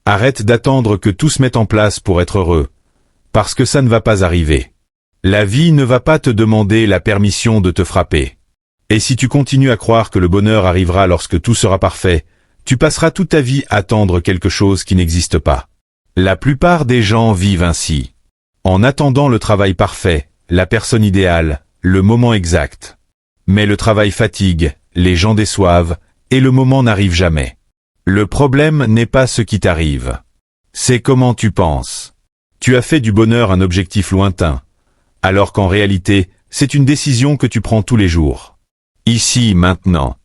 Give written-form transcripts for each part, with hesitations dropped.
Arrête d'attendre que tout se mette en place pour être heureux. Parce que ça ne va pas arriver. La vie ne va pas te demander la permission de te frapper. Et si tu continues à croire que le bonheur arrivera lorsque tout sera parfait, tu passeras toute ta vie à attendre quelque chose qui n'existe pas. La plupart des gens vivent ainsi. En attendant le travail parfait, la personne idéale, le moment exact. Mais le travail fatigue, les gens déçoivent, et le moment n'arrive jamais. Le problème n'est pas ce qui t'arrive. C'est comment tu penses. Tu as fait du bonheur un objectif lointain, alors qu'en réalité, c'est une décision que tu prends tous les jours. Ici, maintenant.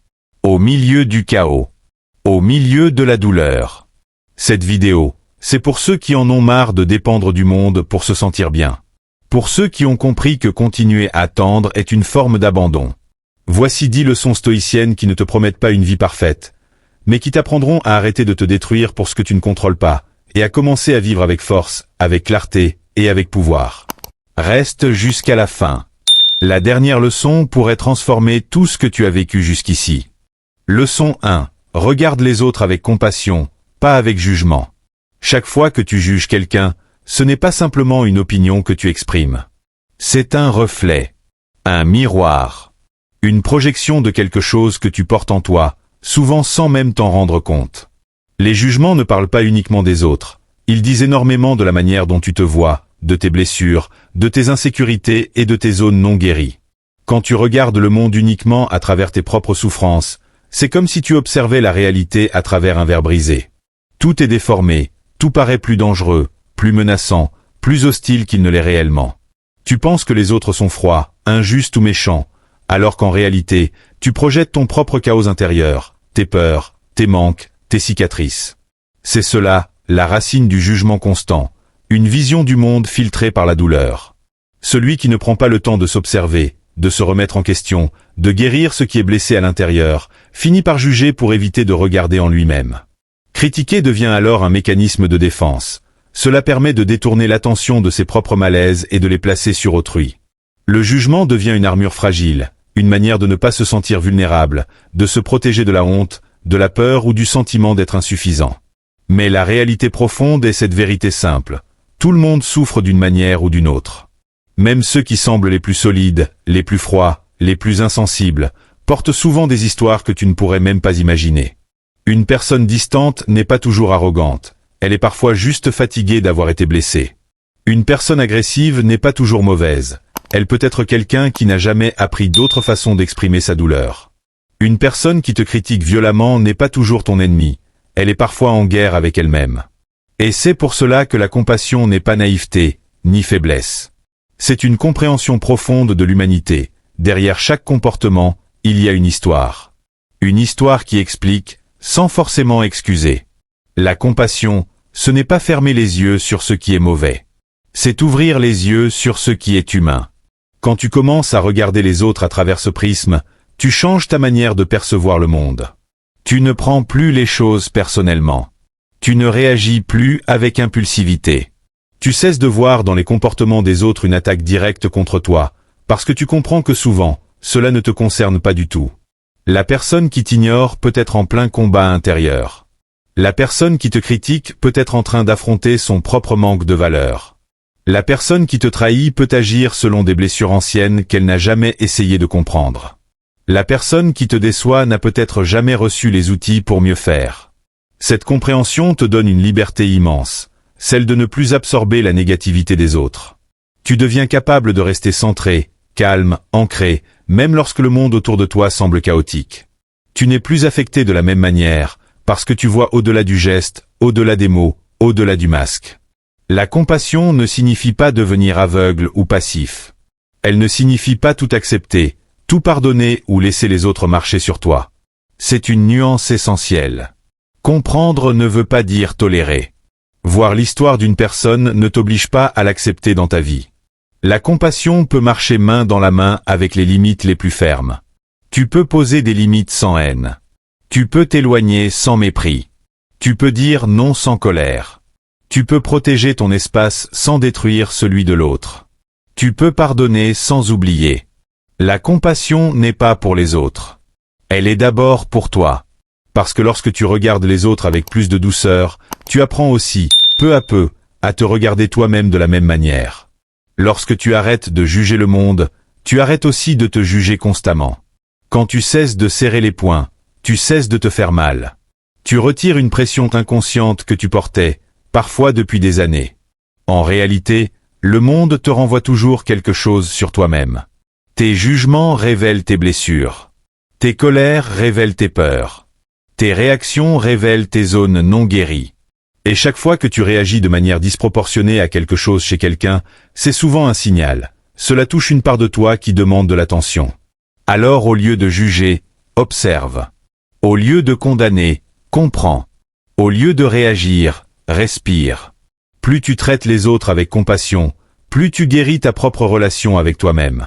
Au milieu du chaos. Au milieu de la douleur. Cette vidéo, c'est pour ceux qui en ont marre de dépendre du monde pour se sentir bien. Pour ceux qui ont compris que continuer à attendre est une forme d'abandon. Voici 10 leçons stoïciennes qui ne te promettent pas une vie parfaite, mais qui t'apprendront à arrêter de te détruire pour ce que tu ne contrôles pas, et à commencer à vivre avec force, avec clarté et avec pouvoir. Reste jusqu'à la fin. La dernière leçon pourrait transformer tout ce que tu as vécu jusqu'ici. Leçon 1. Regarde les autres avec compassion, pas avec jugement. Chaque fois que tu juges quelqu'un, ce n'est pas simplement une opinion que tu exprimes. C'est un reflet, un miroir, une projection de quelque chose que tu portes en toi, souvent sans même t'en rendre compte. Les jugements ne parlent pas uniquement des autres, ils disent énormément de la manière dont tu te vois, de tes blessures, de tes insécurités et de tes zones non guéries. Quand tu regardes le monde uniquement à travers tes propres souffrances, c'est comme si tu observais la réalité à travers un verre brisé. Tout est déformé, tout paraît plus dangereux, plus menaçant, plus hostile qu'il ne l'est réellement. Tu penses que les autres sont froids, injustes ou méchants, alors qu'en réalité, tu projettes ton propre chaos intérieur, tes peurs, tes manques, tes cicatrices. C'est cela, la racine du jugement constant, une vision du monde filtrée par la douleur. Celui qui ne prend pas le temps de s'observer, de se remettre en question, de guérir ce qui est blessé à l'intérieur, finit par juger pour éviter de regarder en lui-même. Critiquer devient alors un mécanisme de défense. Cela permet de détourner l'attention de ses propres malaises et de les placer sur autrui. Le jugement devient une armure fragile, une manière de ne pas se sentir vulnérable, de se protéger de la honte, de la peur ou du sentiment d'être insuffisant. Mais la réalité profonde est cette vérité simple. Tout le monde souffre d'une manière ou d'une autre. Même ceux qui semblent les plus solides, les plus froids, les plus insensibles, portent souvent des histoires que tu ne pourrais même pas imaginer. Une personne distante n'est pas toujours arrogante, elle est parfois juste fatiguée d'avoir été blessée. Une personne agressive n'est pas toujours mauvaise, elle peut être quelqu'un qui n'a jamais appris d'autre façon d'exprimer sa douleur. Une personne qui te critique violemment n'est pas toujours ton ennemi, elle est parfois en guerre avec elle-même. Et c'est pour cela que la compassion n'est pas naïveté, ni faiblesse. C'est une compréhension profonde de l'humanité. Derrière chaque comportement, il y a une histoire. Une histoire qui explique, sans forcément excuser. La compassion, ce n'est pas fermer les yeux sur ce qui est mauvais. C'est ouvrir les yeux sur ce qui est humain. Quand tu commences à regarder les autres à travers ce prisme, tu changes ta manière de percevoir le monde. Tu ne prends plus les choses personnellement. Tu ne réagis plus avec impulsivité. Tu cesses de voir dans les comportements des autres une attaque directe contre toi, parce que tu comprends que souvent, cela ne te concerne pas du tout. La personne qui t'ignore peut être en plein combat intérieur. La personne qui te critique peut être en train d'affronter son propre manque de valeur. La personne qui te trahit peut agir selon des blessures anciennes qu'elle n'a jamais essayé de comprendre. La personne qui te déçoit n'a peut-être jamais reçu les outils pour mieux faire. Cette compréhension te donne une liberté immense, celle de ne plus absorber la négativité des autres. Tu deviens capable de rester centré, calme, ancré, même lorsque le monde autour de toi semble chaotique. Tu n'es plus affecté de la même manière, parce que tu vois au-delà du geste, au-delà des mots, au-delà du masque. La compassion ne signifie pas devenir aveugle ou passif. Elle ne signifie pas tout accepter, tout pardonner ou laisser les autres marcher sur toi. C'est une nuance essentielle. Comprendre ne veut pas dire tolérer. Voir l'histoire d'une personne ne t'oblige pas à l'accepter dans ta vie. La compassion peut marcher main dans la main avec les limites les plus fermes. Tu peux poser des limites sans haine. Tu peux t'éloigner sans mépris. Tu peux dire non sans colère. Tu peux protéger ton espace sans détruire celui de l'autre. Tu peux pardonner sans oublier. La compassion n'est pas pour les autres. Elle est d'abord pour toi. Parce que lorsque tu regardes les autres avec plus de douceur, tu apprends aussi, peu à peu, à te regarder toi-même de la même manière. Lorsque tu arrêtes de juger le monde, tu arrêtes aussi de te juger constamment. Quand tu cesses de serrer les poings, tu cesses de te faire mal. Tu retires une pression inconsciente que tu portais, parfois depuis des années. En réalité, le monde te renvoie toujours quelque chose sur toi-même. Tes jugements révèlent tes blessures. Tes colères révèlent tes peurs. Tes réactions révèlent tes zones non guéries. Et chaque fois que tu réagis de manière disproportionnée à quelque chose chez quelqu'un, c'est souvent un signal. Cela touche une part de toi qui demande de l'attention. Alors au lieu de juger, observe. Au lieu de condamner, comprends. Au lieu de réagir, respire. Plus tu traites les autres avec compassion, plus tu guéris ta propre relation avec toi-même.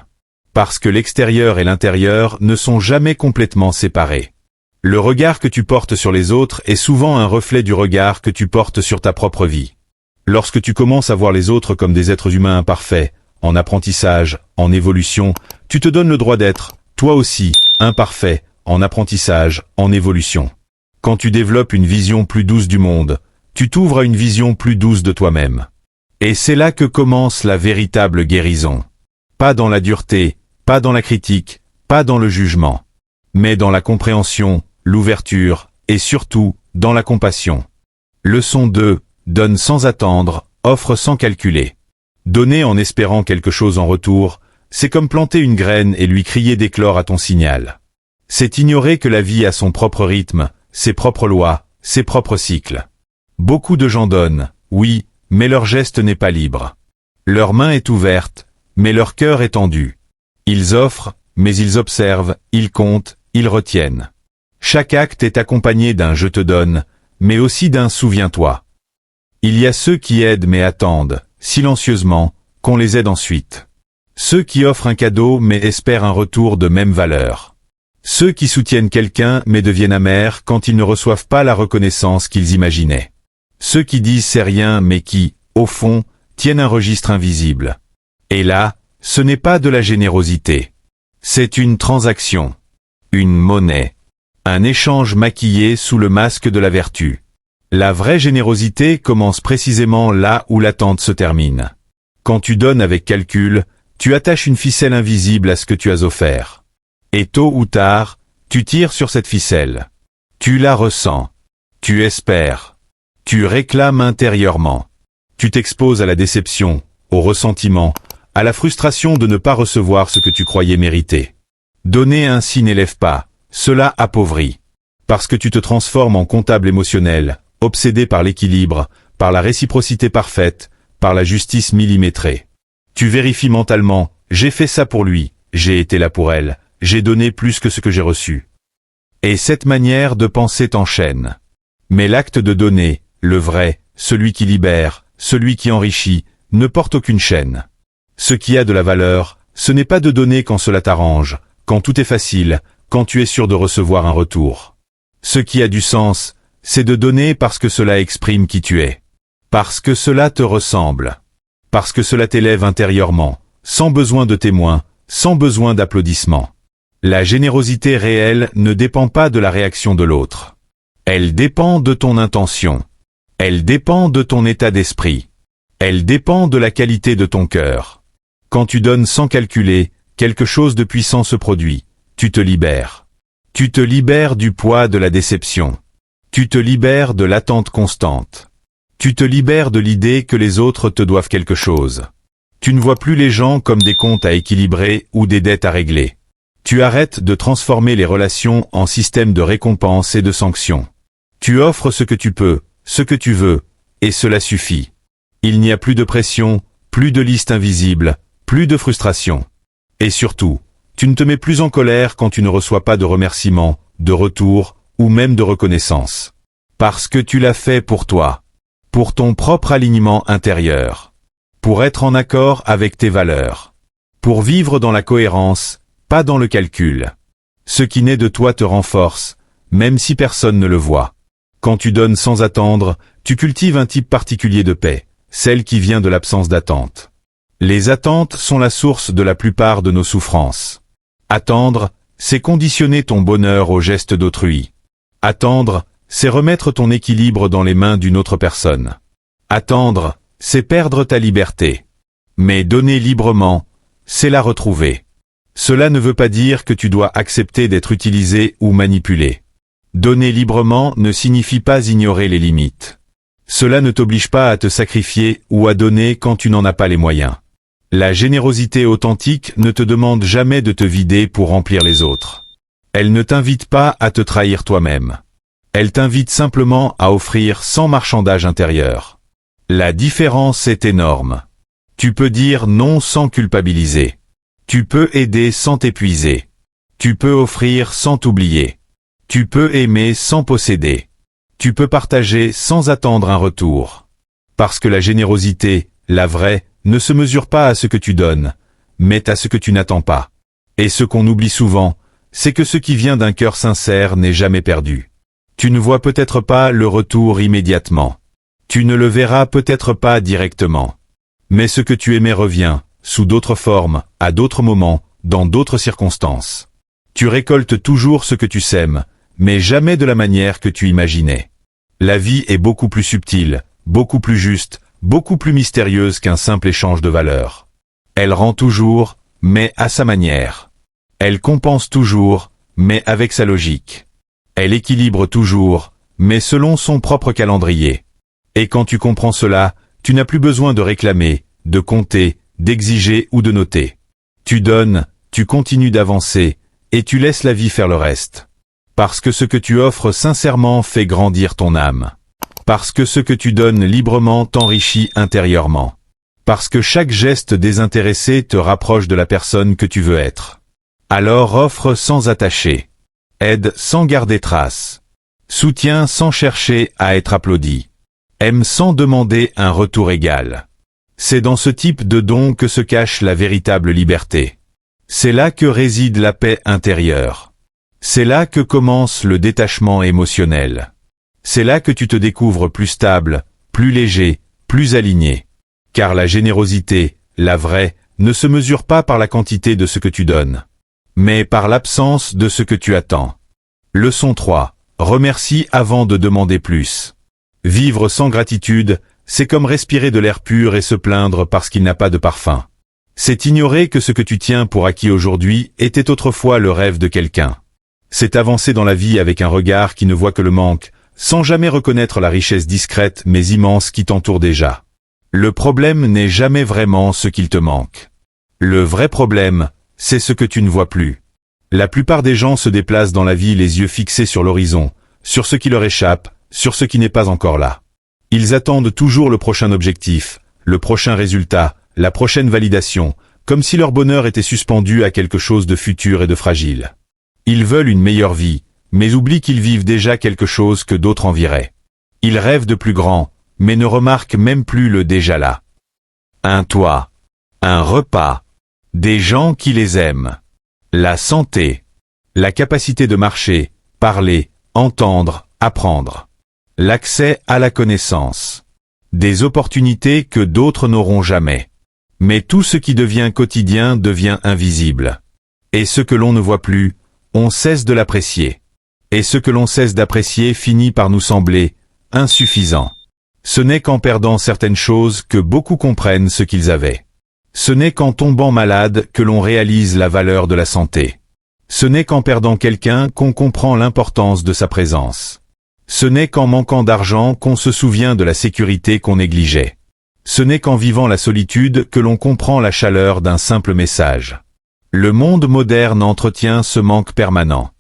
Parce que l'extérieur et l'intérieur ne sont jamais complètement séparés. Le regard que tu portes sur les autres est souvent un reflet du regard que tu portes sur ta propre vie. Lorsque tu commences à voir les autres comme des êtres humains imparfaits, en apprentissage, en évolution, tu te donnes le droit d'être, toi aussi, imparfait, en apprentissage, en évolution. Quand tu développes une vision plus douce du monde, tu t'ouvres à une vision plus douce de toi-même. Et c'est là que commence la véritable guérison. Pas dans la dureté, pas dans la critique, pas dans le jugement, mais dans la compréhension, l'ouverture, et surtout, dans la compassion. Leçon 2, donne sans attendre, offre sans calculer. Donner en espérant quelque chose en retour, c'est comme planter une graine et lui crier d'éclore à ton signal. C'est ignorer que la vie a son propre rythme, ses propres lois, ses propres cycles. Beaucoup de gens donnent, oui, mais leur geste n'est pas libre. Leur main est ouverte, mais leur cœur est tendu. Ils offrent, mais ils observent, ils comptent, ils retiennent. Chaque acte est accompagné d'un « je te donne », mais aussi d'un « souviens-toi ». Il y a ceux qui aident mais attendent, silencieusement, qu'on les aide ensuite. Ceux qui offrent un cadeau mais espèrent un retour de même valeur. Ceux qui soutiennent quelqu'un mais deviennent amers quand ils ne reçoivent pas la reconnaissance qu'ils imaginaient. Ceux qui disent c'est rien mais qui, au fond, tiennent un registre invisible. Et là, ce n'est pas de la générosité. C'est une transaction. Une monnaie. Un échange maquillé sous le masque de la vertu. La vraie générosité commence précisément là où l'attente se termine. Quand tu donnes avec calcul, tu attaches une ficelle invisible à ce que tu as offert. Et tôt ou tard, tu tires sur cette ficelle. Tu la ressens. Tu espères. Tu réclames intérieurement. Tu t'exposes à la déception, au ressentiment, à la frustration de ne pas recevoir ce que tu croyais mériter. Donner ainsi n'élève pas, cela appauvrit. Parce que tu te transformes en comptable émotionnel, obsédé par l'équilibre, par la réciprocité parfaite, par la justice millimétrée. Tu vérifies mentalement, j'ai fait ça pour lui, j'ai été là pour elle, j'ai donné plus que ce que j'ai reçu. Et cette manière de penser t'enchaîne. Mais l'acte de donner, le vrai, celui qui libère, celui qui enrichit, ne porte aucune chaîne. Ce qui a de la valeur, ce n'est pas de donner quand cela t'arrange, quand tout est facile, quand tu es sûr de recevoir un retour. Ce qui a du sens, c'est de donner parce que cela exprime qui tu es. Parce que cela te ressemble. Parce que cela t'élève intérieurement, sans besoin de témoins, sans besoin d'applaudissements. La générosité réelle ne dépend pas de la réaction de l'autre. Elle dépend de ton intention. Elle dépend de ton état d'esprit. Elle dépend de la qualité de ton cœur. Quand tu donnes sans calculer, quelque chose de puissant se produit. Tu te libères. Tu te libères du poids de la déception. Tu te libères de l'attente constante. Tu te libères de l'idée que les autres te doivent quelque chose. Tu ne vois plus les gens comme des comptes à équilibrer ou des dettes à régler. Tu arrêtes de transformer les relations en système de récompense et de sanctions. Tu offres ce que tu peux, ce que tu veux, et cela suffit. Il n'y a plus de pression, plus de liste invisible, plus de frustration. Et surtout, tu ne te mets plus en colère quand tu ne reçois pas de remerciements, de retour, ou même de reconnaissance. Parce que tu l'as fait pour toi. Pour ton propre alignement intérieur. Pour être en accord avec tes valeurs. Pour vivre dans la cohérence, pas dans le calcul. Ce qui naît de toi te renforce, même si personne ne le voit. Quand tu donnes sans attendre, tu cultives un type particulier de paix, celle qui vient de l'absence d'attente. Les attentes sont la source de la plupart de nos souffrances. Attendre, c'est conditionner ton bonheur au geste d'autrui. Attendre, c'est remettre ton équilibre dans les mains d'une autre personne. Attendre, c'est perdre ta liberté. Mais donner librement, c'est la retrouver. Cela ne veut pas dire que tu dois accepter d'être utilisé ou manipulé. Donner librement ne signifie pas ignorer les limites. Cela ne t'oblige pas à te sacrifier ou à donner quand tu n'en as pas les moyens. La générosité authentique ne te demande jamais de te vider pour remplir les autres. Elle ne t'invite pas à te trahir toi-même. Elle t'invite simplement à offrir sans marchandage intérieur. La différence est énorme. Tu peux dire non sans culpabiliser. Tu peux aider sans t'épuiser. Tu peux offrir sans t'oublier. Tu peux aimer sans posséder. Tu peux partager sans attendre un retour. Parce que la générosité, la vraie, ne se mesure pas à ce que tu donnes, mais à ce que tu n'attends pas. Et ce qu'on oublie souvent, c'est que ce qui vient d'un cœur sincère n'est jamais perdu. Tu ne vois peut-être pas le retour immédiatement. Tu ne le verras peut-être pas directement. Mais ce que tu aimais revient, sous d'autres formes, à d'autres moments, dans d'autres circonstances. Tu récoltes toujours ce que tu sèmes, mais jamais de la manière que tu imaginais. La vie est beaucoup plus subtile, beaucoup plus juste, beaucoup plus mystérieuse qu'un simple échange de valeurs. Elle rend toujours, mais à sa manière. Elle compense toujours, mais avec sa logique. Elle équilibre toujours, mais selon son propre calendrier. Et quand tu comprends cela, tu n'as plus besoin de réclamer, de compter, d'exiger ou de noter. Tu donnes, tu continues d'avancer, et tu laisses la vie faire le reste. Parce que ce que tu offres sincèrement fait grandir ton âme. Parce que ce que tu donnes librement t'enrichit intérieurement. Parce que chaque geste désintéressé te rapproche de la personne que tu veux être. Alors offre sans attacher. Aide sans garder trace. Soutiens sans chercher à être applaudi. Aime sans demander un retour égal. C'est dans ce type de don que se cache la véritable liberté. C'est là que réside la paix intérieure. C'est là que commence le détachement émotionnel. C'est là que tu te découvres plus stable, plus léger, plus aligné. Car la générosité, la vraie, ne se mesure pas par la quantité de ce que tu donnes, mais par l'absence de ce que tu attends. Leçon 3. Remercie avant de demander plus. Vivre sans gratitude, c'est comme respirer de l'air pur et se plaindre parce qu'il n'a pas de parfum. C'est ignorer que ce que tu tiens pour acquis aujourd'hui était autrefois le rêve de quelqu'un. C'est avancer dans la vie avec un regard qui ne voit que le manque, sans jamais reconnaître la richesse discrète mais immense qui t'entoure déjà. Le problème n'est jamais vraiment ce qu'il te manque. Le vrai problème, c'est ce que tu ne vois plus. La plupart des gens se déplacent dans la vie les yeux fixés sur l'horizon, sur ce qui leur échappe, sur ce qui n'est pas encore là. Ils attendent toujours le prochain objectif, le prochain résultat, la prochaine validation, comme si leur bonheur était suspendu à quelque chose de futur et de fragile. Ils veulent une meilleure vie, mais oublient qu'ils vivent déjà quelque chose que d'autres envieraient. Ils rêvent de plus grand, mais ne remarquent même plus le déjà là. Un toit, un repas, des gens qui les aiment, la santé, la capacité de marcher, parler, entendre, apprendre, l'accès à la connaissance, des opportunités que d'autres n'auront jamais. Mais tout ce qui devient quotidien devient invisible. Et ce que l'on ne voit plus, on cesse de l'apprécier. Et ce que l'on cesse d'apprécier finit par nous sembler insuffisant. Ce n'est qu'en perdant certaines choses que beaucoup comprennent ce qu'ils avaient. Ce n'est qu'en tombant malade que l'on réalise la valeur de la santé. Ce n'est qu'en perdant quelqu'un qu'on comprend l'importance de sa présence. Ce n'est qu'en manquant d'argent qu'on se souvient de la sécurité qu'on négligeait. Ce n'est qu'en vivant la solitude que l'on comprend la chaleur d'un simple message. Le monde moderne entretient ce manque permanent.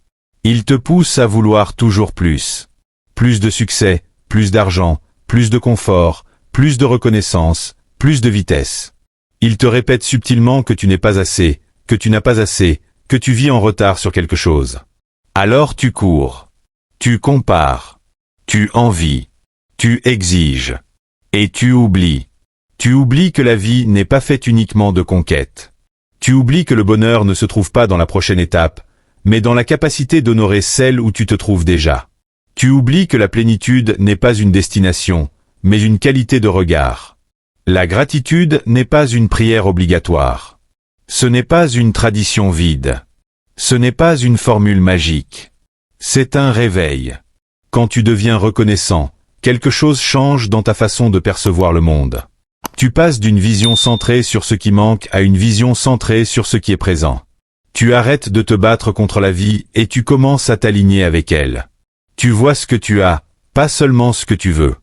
Il te pousse à vouloir toujours plus. Plus de succès, plus d'argent, plus de confort, plus de reconnaissance, plus de vitesse. Il te répète subtilement que tu n'es pas assez, que tu n'as pas assez, que tu vis en retard sur quelque chose. Alors tu cours. Tu compares. Tu envies. Tu exiges. Et tu oublies. Tu oublies que la vie n'est pas faite uniquement de conquêtes. Tu oublies que le bonheur ne se trouve pas dans la prochaine étape, mais dans la capacité d'honorer celle où tu te trouves déjà. Tu oublies que la plénitude n'est pas une destination, mais une qualité de regard. La gratitude n'est pas une prière obligatoire. Ce n'est pas une tradition vide. Ce n'est pas une formule magique. C'est un réveil. Quand tu deviens reconnaissant, quelque chose change dans ta façon de percevoir le monde. Tu passes d'une vision centrée sur ce qui manque à une vision centrée sur ce qui est présent. Tu arrêtes de te battre contre la vie et tu commences à t'aligner avec elle. Tu vois ce que tu as, pas seulement ce que tu veux.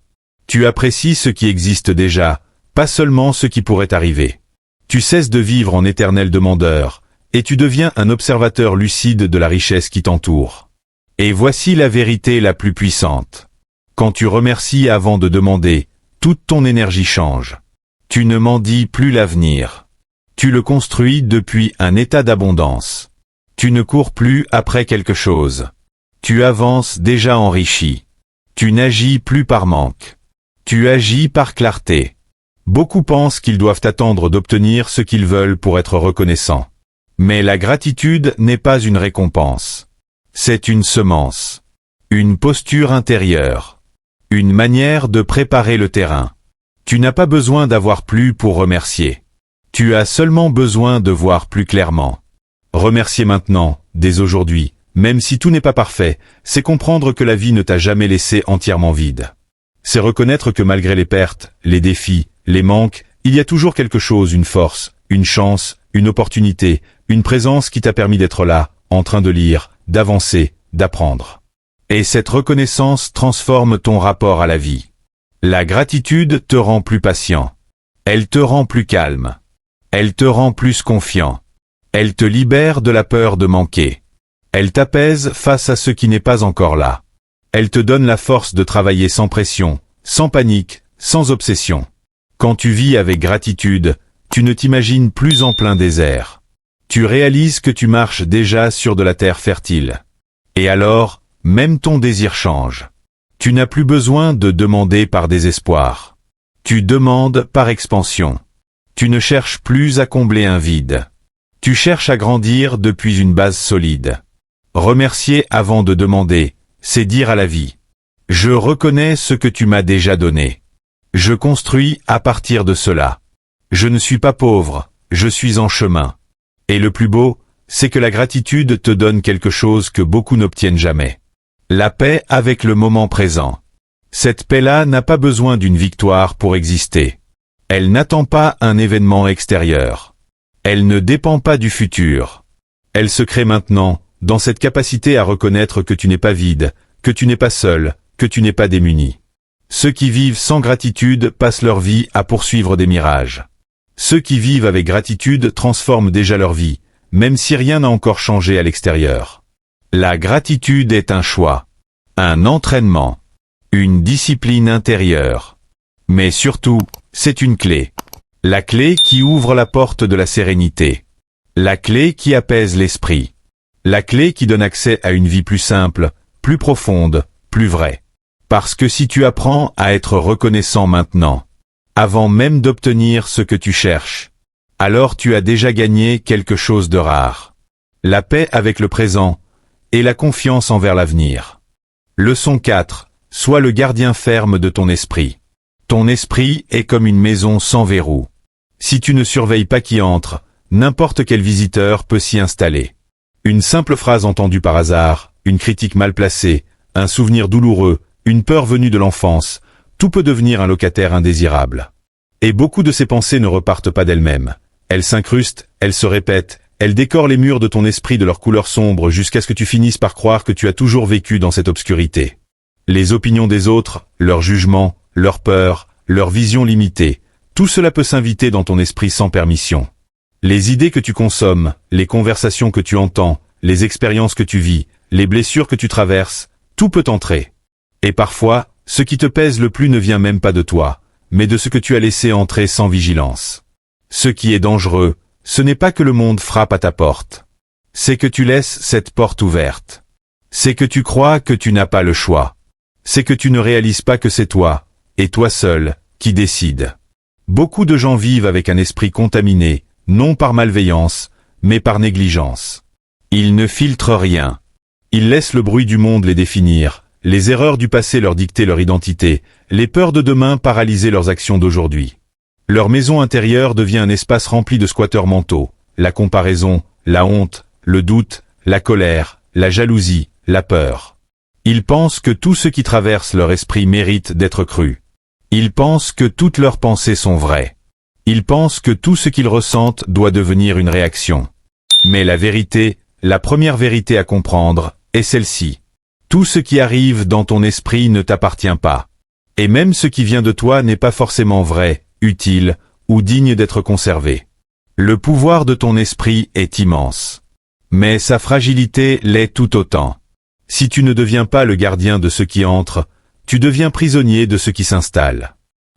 Tu apprécies ce qui existe déjà, pas seulement ce qui pourrait arriver. Tu cesses de vivre en éternel demandeur, et tu deviens un observateur lucide de la richesse qui t'entoure. Et voici la vérité la plus puissante. Quand tu remercies avant de demander, toute ton énergie change. Tu ne mendis plus l'avenir. Tu le construis depuis un état d'abondance. Tu ne cours plus après quelque chose. Tu avances déjà enrichi. Tu n'agis plus par manque. Tu agis par clarté. Beaucoup pensent qu'ils doivent attendre d'obtenir ce qu'ils veulent pour être reconnaissants. Mais la gratitude n'est pas une récompense. C'est une semence. Une posture intérieure. Une manière de préparer le terrain. Tu n'as pas besoin d'avoir plus pour remercier. Tu as seulement besoin de voir plus clairement. Remercier maintenant, dès aujourd'hui, même si tout n'est pas parfait, c'est comprendre que la vie ne t'a jamais laissé entièrement vide. C'est reconnaître que malgré les pertes, les défis, les manques, il y a toujours quelque chose, une force, une chance, une opportunité, une présence qui t'a permis d'être là, en train de lire, d'avancer, d'apprendre. Et cette reconnaissance transforme ton rapport à la vie. La gratitude te rend plus patient. Elle te rend plus calme. Elle te rend plus confiant. Elle te libère de la peur de manquer. Elle t'apaise face à ce qui n'est pas encore là. Elle te donne la force de travailler sans pression, sans panique, sans obsession. Quand tu vis avec gratitude, tu ne t'imagines plus en plein désert. Tu réalises que tu marches déjà sur de la terre fertile. Et alors, même ton désir change. Tu n'as plus besoin de demander par désespoir. Tu demandes par expansion. Tu ne cherches plus à combler un vide. Tu cherches à grandir depuis une base solide. Remercier avant de demander, c'est dire à la vie: je reconnais ce que tu m'as déjà donné. Je construis à partir de cela. Je ne suis pas pauvre, je suis en chemin. Et le plus beau, c'est que la gratitude te donne quelque chose que beaucoup n'obtiennent jamais. La paix avec le moment présent. Cette paix-là n'a pas besoin d'une victoire pour exister. Elle n'attend pas un événement extérieur. Elle ne dépend pas du futur. Elle se crée maintenant, dans cette capacité à reconnaître que tu n'es pas vide, que tu n'es pas seul, que tu n'es pas démuni. Ceux qui vivent sans gratitude passent leur vie à poursuivre des mirages. Ceux qui vivent avec gratitude transforment déjà leur vie, même si rien n'a encore changé à l'extérieur. La gratitude est un choix, un entraînement, une discipline intérieure. Mais surtout, c'est une clé. La clé qui ouvre la porte de la sérénité. La clé qui apaise l'esprit. La clé qui donne accès à une vie plus simple, plus profonde, plus vraie. Parce que si tu apprends à être reconnaissant maintenant, avant même d'obtenir ce que tu cherches, alors tu as déjà gagné quelque chose de rare. La paix avec le présent et la confiance envers l'avenir. Leçon 4. Sois le gardien ferme de ton esprit. Ton esprit est comme une maison sans verrou. Si tu ne surveilles pas qui entre, n'importe quel visiteur peut s'y installer. Une simple phrase entendue par hasard, une critique mal placée, un souvenir douloureux, une peur venue de l'enfance, tout peut devenir un locataire indésirable. Et beaucoup de ces pensées ne repartent pas d'elles-mêmes. Elles s'incrustent, elles se répètent, elles décorent les murs de ton esprit de leur couleur sombre jusqu'à ce que tu finisses par croire que tu as toujours vécu dans cette obscurité. Les opinions des autres, leurs jugements, leurs peurs, leurs visions limitées, tout cela peut s'inviter dans ton esprit sans permission. Les idées que tu consommes, les conversations que tu entends, les expériences que tu vis, les blessures que tu traverses, tout peut entrer. Et parfois, ce qui te pèse le plus ne vient même pas de toi, mais de ce que tu as laissé entrer sans vigilance. Ce qui est dangereux, ce n'est pas que le monde frappe à ta porte. C'est que tu laisses cette porte ouverte. C'est que tu crois que tu n'as pas le choix. C'est que tu ne réalises pas que c'est toi, et toi seul, qui décide. Beaucoup de gens vivent avec un esprit contaminé, non par malveillance, mais par négligence. Ils ne filtrent rien. Ils laissent le bruit du monde les définir, les erreurs du passé leur dicter leur identité, les peurs de demain paralyser leurs actions d'aujourd'hui. Leur maison intérieure devient un espace rempli de squatteurs mentaux, la comparaison, la honte, le doute, la colère, la jalousie, la peur. Ils pensent que tout ce qui traverse leur esprit mérite d'être cru. Ils pensent que toutes leurs pensées sont vraies. Ils pensent que tout ce qu'ils ressentent doit devenir une réaction. Mais la vérité, la première vérité à comprendre, est celle-ci. Tout ce qui arrive dans ton esprit ne t'appartient pas. Et même ce qui vient de toi n'est pas forcément vrai, utile, ou digne d'être conservé. Le pouvoir de ton esprit est immense. Mais sa fragilité l'est tout autant. Si tu ne deviens pas le gardien de ce qui entre, tu deviens prisonnier de ce qui s'installe.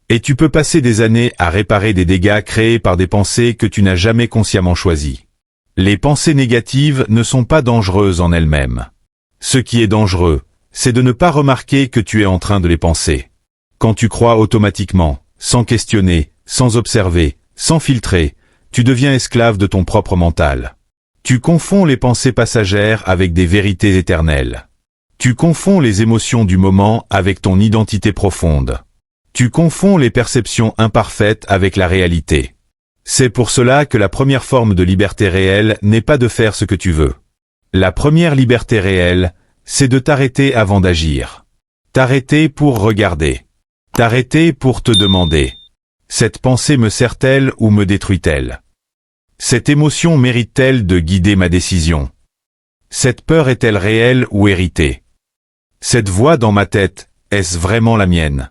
Et tu peux passer des années à réparer des dégâts créés par des pensées que tu n'as jamais consciemment choisies. Les pensées négatives ne sont pas dangereuses en elles-mêmes. Ce qui est dangereux, c'est de ne pas remarquer que tu es en train de les penser. Quand tu crois automatiquement, sans questionner, sans observer, sans filtrer, tu deviens esclave de ton propre mental. Tu confonds les pensées passagères avec des vérités éternelles. Tu confonds les émotions du moment avec ton identité profonde. Tu confonds les perceptions imparfaites avec la réalité. C'est pour cela que la première forme de liberté réelle n'est pas de faire ce que tu veux. La première liberté réelle, c'est de t'arrêter avant d'agir. T'arrêter pour regarder. T'arrêter pour te demander. Cette pensée me sert-elle ou me détruit-elle? Cette émotion mérite-t-elle de guider ma décision? Cette peur est-elle réelle ou héritée? Cette voix dans ma tête, est-ce vraiment la mienne?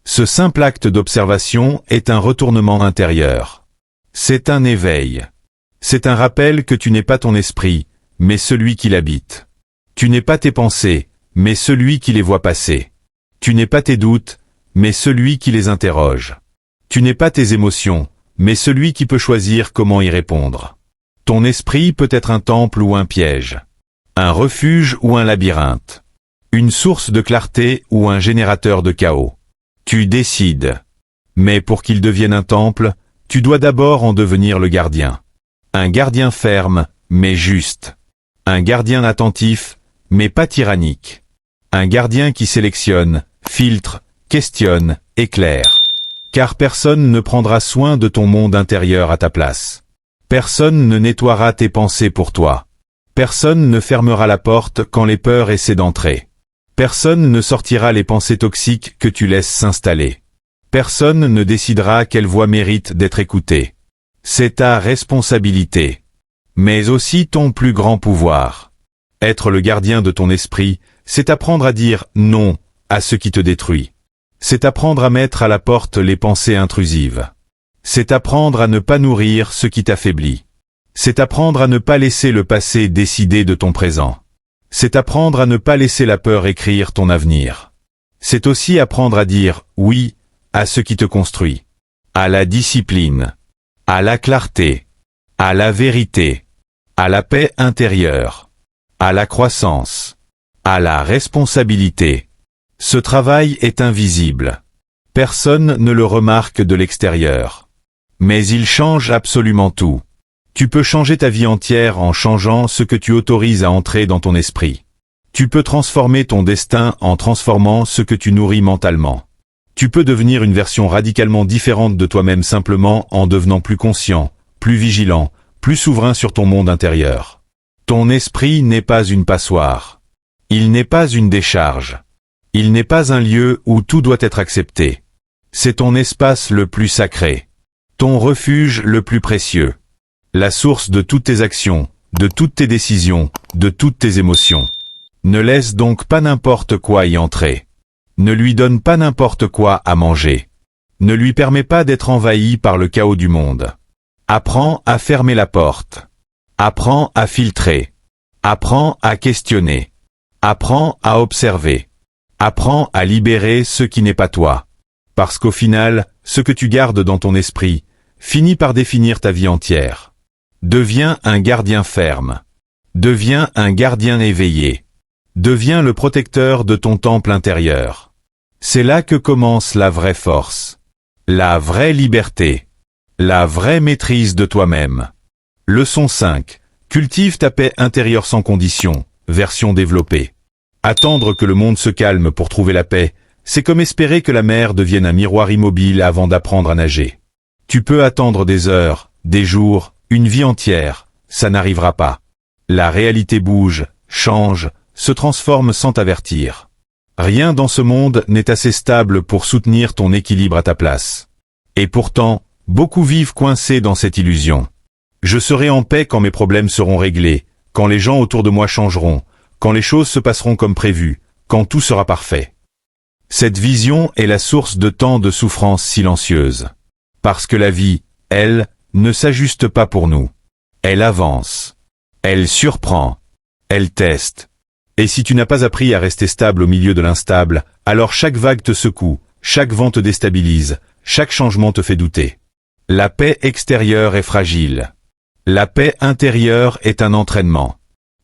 Ce simple acte d'observation est un retournement intérieur. C'est un éveil. C'est un rappel que tu n'es pas ton esprit, mais celui qui l'habite. Tu n'es pas tes pensées, mais celui qui les voit passer. Tu n'es pas tes doutes, mais celui qui les interroge. Tu n'es pas tes émotions, mais celui qui peut choisir comment y répondre. Ton esprit peut être un temple ou un piège, un refuge ou un labyrinthe, une source de clarté ou un générateur de chaos. Tu décides. Mais pour qu'il devienne un temple, tu dois d'abord en devenir le gardien. Un gardien ferme, mais juste. Un gardien attentif, mais pas tyrannique. Un gardien qui sélectionne, filtre, questionne, éclaire. Car personne ne prendra soin de ton monde intérieur à ta place. Personne ne nettoiera tes pensées pour toi. Personne ne fermera la porte quand les peurs essaient d'entrer. Personne ne sortira les pensées toxiques que tu laisses s'installer. Personne ne décidera quelle voix mérite d'être écoutée. C'est ta responsabilité. Mais aussi ton plus grand pouvoir. Être le gardien de ton esprit, c'est apprendre à dire non à ce qui te détruit. C'est apprendre à mettre à la porte les pensées intrusives. C'est apprendre à ne pas nourrir ce qui t'affaiblit. C'est apprendre à ne pas laisser le passé décider de ton présent. C'est apprendre à ne pas laisser la peur écrire ton avenir. C'est aussi apprendre à dire oui à ce qui te construit, à la discipline, à la clarté, à la vérité, à la paix intérieure, à la croissance, à la responsabilité. Ce travail est invisible. Personne ne le remarque de l'extérieur. Mais il change absolument tout. Tu peux changer ta vie entière en changeant ce que tu autorises à entrer dans ton esprit. Tu peux transformer ton destin en transformant ce que tu nourris mentalement. Tu peux devenir une version radicalement différente de toi-même simplement en devenant plus conscient, plus vigilant, plus souverain sur ton monde intérieur. Ton esprit n'est pas une passoire. Il n'est pas une décharge. Il n'est pas un lieu où tout doit être accepté. C'est ton espace le plus sacré. Ton refuge le plus précieux. La source de toutes tes actions, de toutes tes décisions, de toutes tes émotions. Ne laisse donc pas n'importe quoi y entrer. Ne lui donne pas n'importe quoi à manger. Ne lui permets pas d'être envahi par le chaos du monde. Apprends à fermer la porte. Apprends à filtrer. Apprends à questionner. Apprends à observer. Apprends à libérer ce qui n'est pas toi. Parce qu'au final, ce que tu gardes dans ton esprit, finit par définir ta vie entière. Deviens un gardien ferme. Deviens un gardien éveillé. Deviens le protecteur de ton temple intérieur. C'est là que commence la vraie force. La vraie liberté. La vraie maîtrise de toi-même. Leçon 5. Cultive ta paix intérieure sans condition. Version développée. Attendre que le monde se calme pour trouver la paix, c'est comme espérer que la mer devienne un miroir immobile avant d'apprendre à nager. Tu peux attendre des heures, des jours, une vie entière, ça n'arrivera pas. La réalité bouge, change, se transforme sans t'avertir. Rien dans ce monde n'est assez stable pour soutenir ton équilibre à ta place. Et pourtant, beaucoup vivent coincés dans cette illusion. Je serai en paix quand mes problèmes seront réglés, quand les gens autour de moi changeront, quand les choses se passeront comme prévu, quand tout sera parfait. Cette vision est la source de tant de souffrances silencieuses. Parce que la vie, elle, ne s'ajuste pas pour nous. Elle avance. Elle surprend. Elle teste. Et si tu n'as pas appris à rester stable au milieu de l'instable, alors chaque vague te secoue, chaque vent te déstabilise, chaque changement te fait douter. La paix extérieure est fragile. La paix intérieure est un entraînement.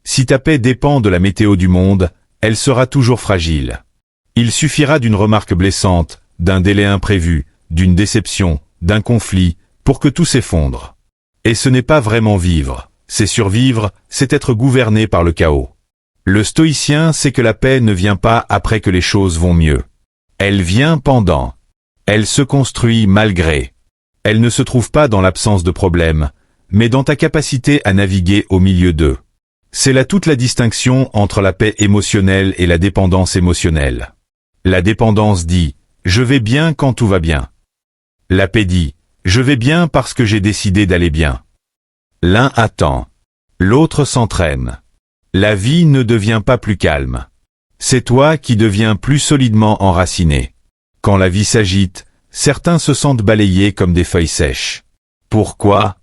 Si ta paix dépend de la météo du monde, elle sera toujours fragile. Il suffira d'une remarque blessante, d'un délai imprévu, d'une déception, d'un conflit, pour que tout s'effondre. Et ce n'est pas vraiment vivre, c'est survivre, c'est être gouverné par le chaos. Le stoïcien sait que la paix ne vient pas après que les choses vont mieux. Elle vient pendant. Elle se construit malgré. Elle ne se trouve pas dans l'absence de problèmes, mais dans ta capacité à naviguer au milieu d'eux. C'est là toute la distinction entre la paix émotionnelle et la dépendance émotionnelle. La dépendance dit « je vais bien quand tout va bien ». La paix dit « je vais bien parce que j'ai décidé d'aller bien ». L'un attend, l'autre s'entraîne. La vie ne devient pas plus calme. C'est toi qui deviens plus solidement enraciné. Quand la vie s'agite, certains se sentent balayés comme des feuilles sèches. Pourquoi ?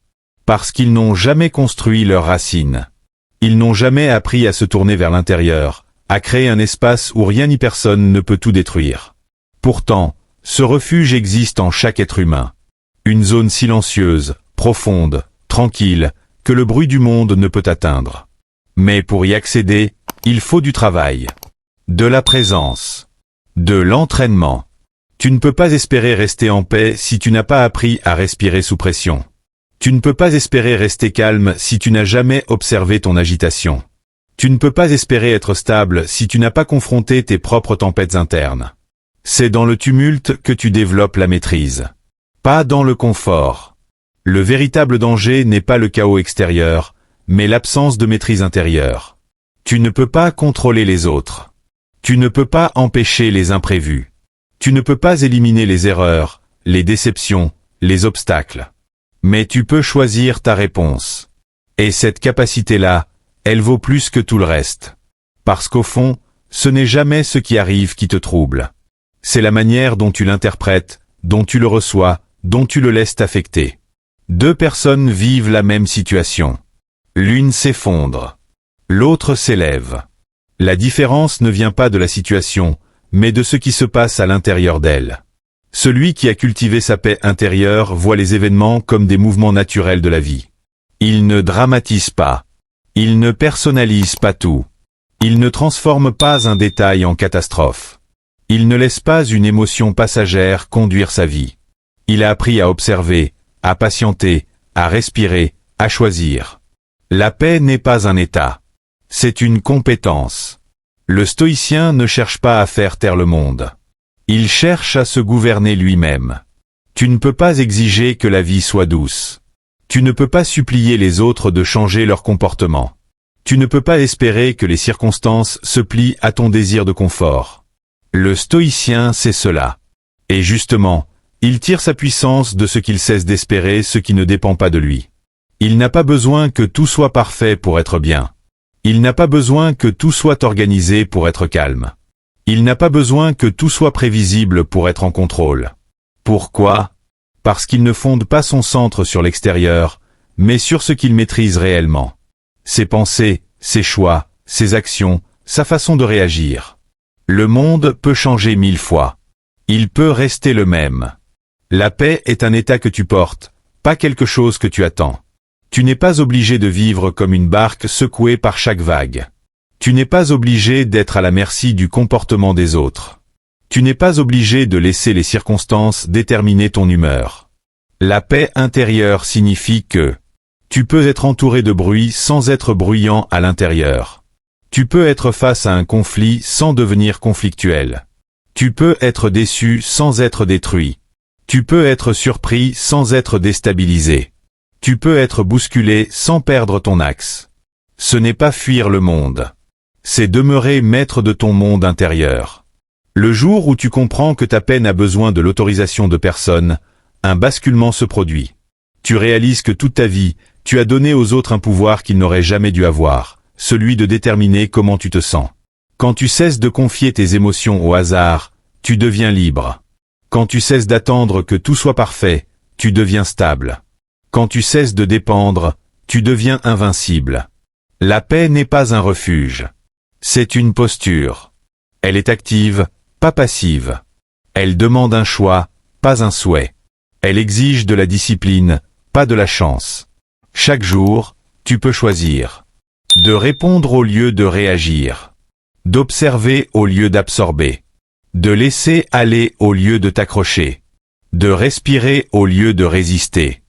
Parce qu'ils n'ont jamais construit leurs racines. Ils n'ont jamais appris à se tourner vers l'intérieur, à créer un espace où rien ni personne ne peut tout détruire. Pourtant, ce refuge existe en chaque être humain. Une zone silencieuse, profonde, tranquille, que le bruit du monde ne peut atteindre. Mais pour y accéder, il faut du travail, de la présence, de l'entraînement. Tu ne peux pas espérer rester en paix si tu n'as pas appris à respirer sous pression. Tu ne peux pas espérer rester calme si tu n'as jamais observé ton agitation. Tu ne peux pas espérer être stable si tu n'as pas confronté tes propres tempêtes internes. C'est dans le tumulte que tu développes la maîtrise, pas dans le confort. Le véritable danger n'est pas le chaos extérieur, mais l'absence de maîtrise intérieure. Tu ne peux pas contrôler les autres. Tu ne peux pas empêcher les imprévus. Tu ne peux pas éliminer les erreurs, les déceptions, les obstacles. Mais tu peux choisir ta réponse. Et cette capacité-là, elle vaut plus que tout le reste. Parce qu'au fond, ce n'est jamais ce qui arrive qui te trouble. C'est la manière dont tu l'interprètes, dont tu le reçois, dont tu le laisses t'affecter. Deux personnes vivent la même situation. L'une s'effondre. L'autre s'élève. La différence ne vient pas de la situation, mais de ce qui se passe à l'intérieur d'elle. Celui qui a cultivé sa paix intérieure voit les événements comme des mouvements naturels de la vie. Il ne dramatise pas. Il ne personnalise pas tout. Il ne transforme pas un détail en catastrophe. Il ne laisse pas une émotion passagère conduire sa vie. Il a appris à observer, à patienter, à respirer, à choisir. La paix n'est pas un état. C'est une compétence. Le stoïcien ne cherche pas à faire taire le monde. Il cherche à se gouverner lui-même. Tu ne peux pas exiger que la vie soit douce. Tu ne peux pas supplier les autres de changer leur comportement. Tu ne peux pas espérer que les circonstances se plient à ton désir de confort. Le stoïcien sait cela. Et justement, il tire sa puissance de ce qu'il cesse d'espérer ce qui ne dépend pas de lui. Il n'a pas besoin que tout soit parfait pour être bien. Il n'a pas besoin que tout soit organisé pour être calme. Il n'a pas besoin que tout soit prévisible pour être en contrôle. Pourquoi ? Parce qu'il ne fonde pas son centre sur l'extérieur, mais sur ce qu'il maîtrise réellement. Ses pensées, ses choix, ses actions, sa façon de réagir. Le monde peut changer 1000 fois. Il peut rester le même. La paix est un état que tu portes, pas quelque chose que tu attends. Tu n'es pas obligé de vivre comme une barque secouée par chaque vague. Tu n'es pas obligé d'être à la merci du comportement des autres. Tu n'es pas obligé de laisser les circonstances déterminer ton humeur. La paix intérieure signifie que tu peux être entouré de bruit sans être bruyant à l'intérieur. Tu peux être face à un conflit sans devenir conflictuel. Tu peux être déçu sans être détruit. Tu peux être surpris sans être déstabilisé. Tu peux être bousculé sans perdre ton axe. Ce n'est pas fuir le monde. C'est demeurer maître de ton monde intérieur. Le jour où tu comprends que ta peine a besoin de l'autorisation de personne, un basculement se produit. Tu réalises que toute ta vie, tu as donné aux autres un pouvoir qu'ils n'auraient jamais dû avoir, celui de déterminer comment tu te sens. Quand tu cesses de confier tes émotions au hasard, tu deviens libre. Quand tu cesses d'attendre que tout soit parfait, tu deviens stable. Quand tu cesses de dépendre, tu deviens invincible. La paix n'est pas un refuge. C'est une posture. Elle est active, pas passive. Elle demande un choix, pas un souhait. Elle exige de la discipline, pas de la chance. Chaque jour, tu peux choisir. De répondre au lieu de réagir. D'observer au lieu d'absorber. De laisser aller au lieu de t'accrocher. De respirer au lieu de résister.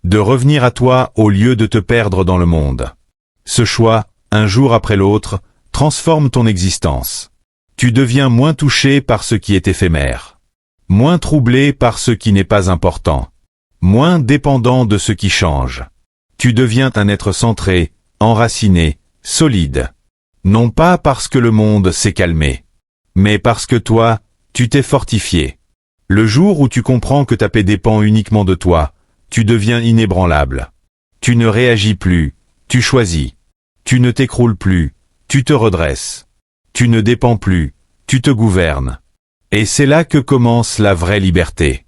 De revenir à toi au lieu de te perdre dans le monde. Ce choix, un jour après l'autre, transforme ton existence. Tu deviens moins touché par ce qui est éphémère. Moins troublé par ce qui n'est pas important. Moins dépendant de ce qui change. Tu deviens un être centré, enraciné, solide. Non pas parce que le monde s'est calmé, mais parce que toi, tu t'es fortifié. Le jour où tu comprends que ta paix dépend uniquement de toi, tu deviens inébranlable. Tu ne réagis plus, tu choisis. Tu ne t'écroules plus, tu te redresses. Tu ne dépends plus, tu te gouvernes. Et c'est là que commence la vraie liberté.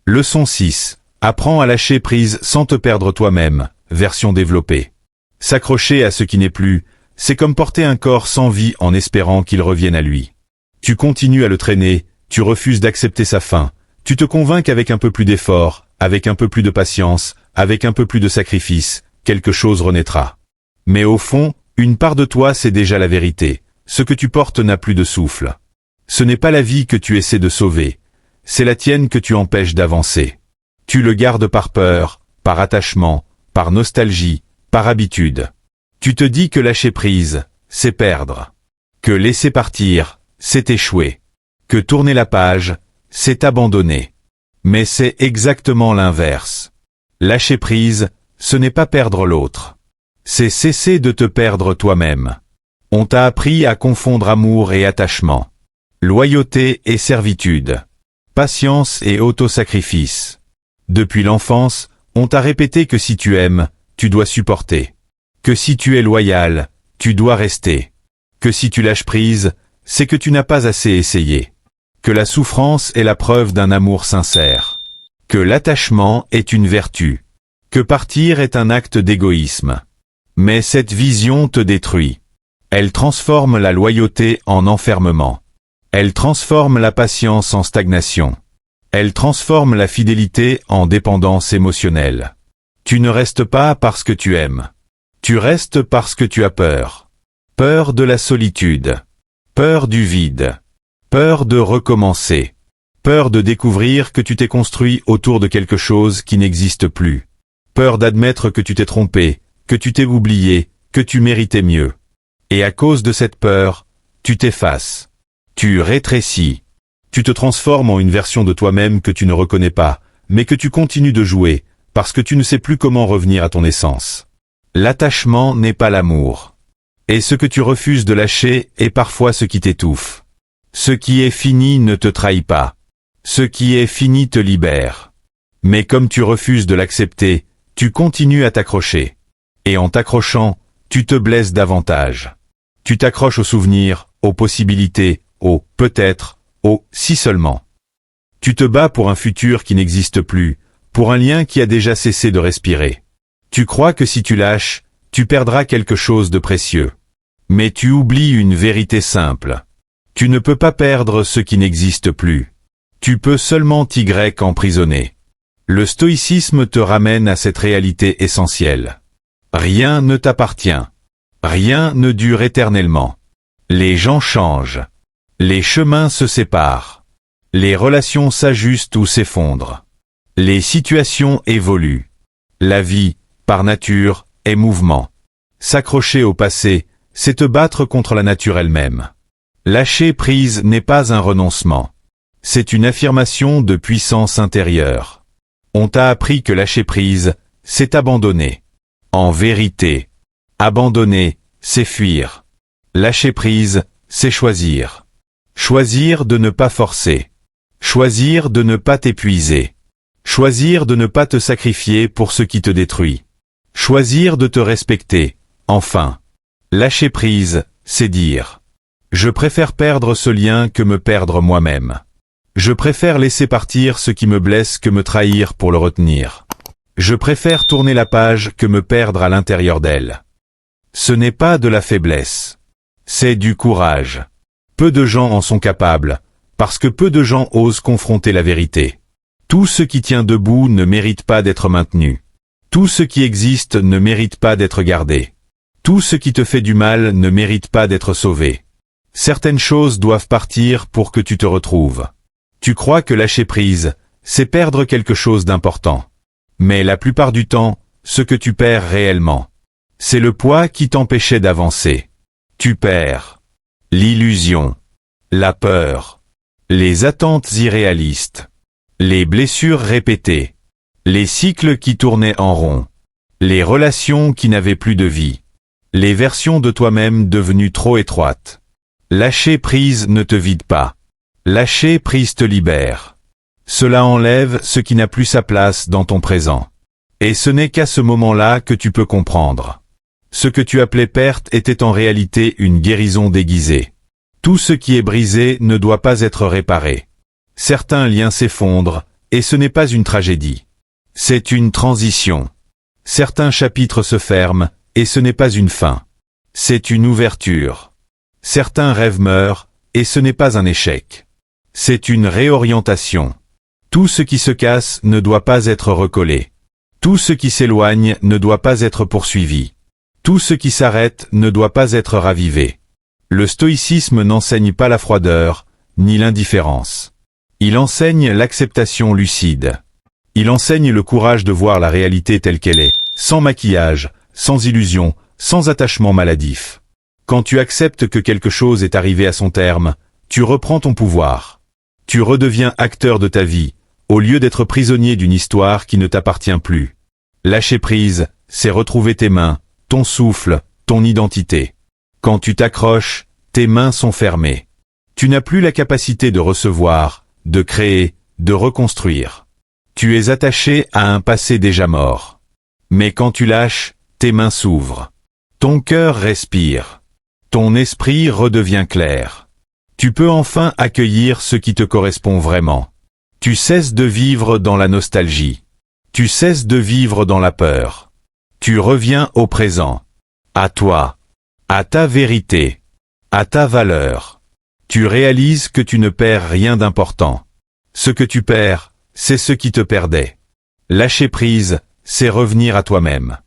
Leçon 6. Apprends à lâcher prise sans te perdre toi-même, version développée. S'accrocher à ce qui n'est plus, c'est comme porter un corps sans vie en espérant qu'il revienne à lui. Tu continues à le traîner, tu refuses d'accepter sa fin, tu te convaincs qu'avec un peu plus d'effort, avec un peu plus de patience, avec un peu plus de sacrifice, quelque chose renaîtra. Mais au fond, une part de toi sait déjà la vérité, ce que tu portes n'a plus de souffle. Ce n'est pas la vie que tu essaies de sauver, c'est la tienne que tu empêches d'avancer. Tu le gardes par peur, par attachement, par nostalgie, par habitude. Tu te dis que lâcher prise, c'est perdre. Que laisser partir, c'est échouer. Que tourner la page, c'est abandonner. Mais c'est exactement l'inverse. Lâcher prise, ce n'est pas perdre l'autre. C'est cesser de te perdre toi-même. On t'a appris à confondre amour et attachement. Loyauté et servitude. Patience et autosacrifice. Depuis l'enfance, on t'a répété que si tu aimes, tu dois supporter. Que si tu es loyal, tu dois rester. Que si tu lâches prise, c'est que tu n'as pas assez essayé. Que la souffrance est la preuve d'un amour sincère. Que l'attachement est une vertu. Que partir est un acte d'égoïsme. Mais cette vision te détruit. Elle transforme la loyauté en enfermement. Elle transforme la patience en stagnation. Elle transforme la fidélité en dépendance émotionnelle. Tu ne restes pas parce que tu aimes. Tu restes parce que tu as peur. Peur de la solitude. Peur du vide. Peur de recommencer. Peur de découvrir que tu t'es construit autour de quelque chose qui n'existe plus. Peur d'admettre que tu t'es trompé, que tu t'es oublié, que tu méritais mieux. Et à cause de cette peur, tu t'effaces. Tu rétrécis. Tu te transformes en une version de toi-même que tu ne reconnais pas, mais que tu continues de jouer, parce que tu ne sais plus comment revenir à ton essence. L'attachement n'est pas l'amour. Et ce que tu refuses de lâcher est parfois ce qui t'étouffe. Ce qui est fini ne te trahit pas. Ce qui est fini te libère. Mais comme tu refuses de l'accepter, tu continues à t'accrocher. Et en t'accrochant, tu te blesses davantage. Tu t'accroches aux souvenirs, aux possibilités, au peut-être, au si seulement. Tu te bats pour un futur qui n'existe plus, pour un lien qui a déjà cessé de respirer. Tu crois que si tu lâches, tu perdras quelque chose de précieux. Mais tu oublies une vérité simple. Tu ne peux pas perdre ce qui n'existe plus. Tu peux seulement t'y emprisonner. Le stoïcisme te ramène à cette réalité essentielle. Rien ne t'appartient. Rien ne dure éternellement. Les gens changent. Les chemins se séparent. Les relations s'ajustent ou s'effondrent. Les situations évoluent. La vie, par nature, est mouvement. S'accrocher au passé, c'est te battre contre la nature elle-même. Lâcher prise n'est pas un renoncement. C'est une affirmation de puissance intérieure. On t'a appris que lâcher prise, c'est abandonner. En vérité, abandonner, c'est fuir. Lâcher prise, c'est choisir. Choisir de ne pas forcer. Choisir de ne pas t'épuiser. Choisir de ne pas te sacrifier pour ce qui te détruit. Choisir de te respecter, enfin. Lâcher prise, c'est dire. Je préfère perdre ce lien que me perdre moi-même. Je préfère laisser partir ce qui me blesse que me trahir pour le retenir. Je préfère tourner la page que me perdre à l'intérieur d'elle. Ce n'est pas de la faiblesse. C'est du courage. Peu de gens en sont capables, parce que peu de gens osent confronter la vérité. Tout ce qui tient debout ne mérite pas d'être maintenu. Tout ce qui existe ne mérite pas d'être gardé. Tout ce qui te fait du mal ne mérite pas d'être sauvé. Certaines choses doivent partir pour que tu te retrouves. Tu crois que lâcher prise, c'est perdre quelque chose d'important. Mais la plupart du temps, ce que tu perds réellement, c'est le poids qui t'empêchait d'avancer. Tu perds l'illusion, la peur, les attentes irréalistes, les blessures répétées, les cycles qui tournaient en rond, les relations qui n'avaient plus de vie, les versions de toi-même devenues trop étroites. Lâcher prise ne te vide pas. Lâcher prise te libère. Cela enlève ce qui n'a plus sa place dans ton présent. Et ce n'est qu'à ce moment-là que tu peux comprendre. Ce que tu appelais perte était en réalité une guérison déguisée. Tout ce qui est brisé ne doit pas être réparé. Certains liens s'effondrent, et ce n'est pas une tragédie. C'est une transition. Certains chapitres se ferment, et ce n'est pas une fin. C'est une ouverture. Certains rêves meurent, et ce n'est pas un échec. C'est une réorientation. Tout ce qui se casse ne doit pas être recollé. Tout ce qui s'éloigne ne doit pas être poursuivi. Tout ce qui s'arrête ne doit pas être ravivé. Le stoïcisme n'enseigne pas la froideur, ni l'indifférence. Il enseigne l'acceptation lucide. Il enseigne le courage de voir la réalité telle qu'elle est, sans maquillage, sans illusion, sans attachement maladif. Quand tu acceptes que quelque chose est arrivé à son terme, tu reprends ton pouvoir. Tu redeviens acteur de ta vie, au lieu d'être prisonnier d'une histoire qui ne t'appartient plus. Lâcher prise, c'est retrouver tes mains, ton souffle, ton identité. Quand tu t'accroches, tes mains sont fermées. Tu n'as plus la capacité de recevoir, de créer, de reconstruire. Tu es attaché à un passé déjà mort. Mais quand tu lâches, tes mains s'ouvrent. Ton cœur respire. Ton esprit redevient clair. Tu peux enfin accueillir ce qui te correspond vraiment. Tu cesses de vivre dans la nostalgie. Tu cesses de vivre dans la peur. Tu reviens au présent. À toi. À ta vérité. À ta valeur. Tu réalises que tu ne perds rien d'important. Ce que tu perds, c'est ce qui te perdait. Lâcher prise, c'est revenir à toi-même.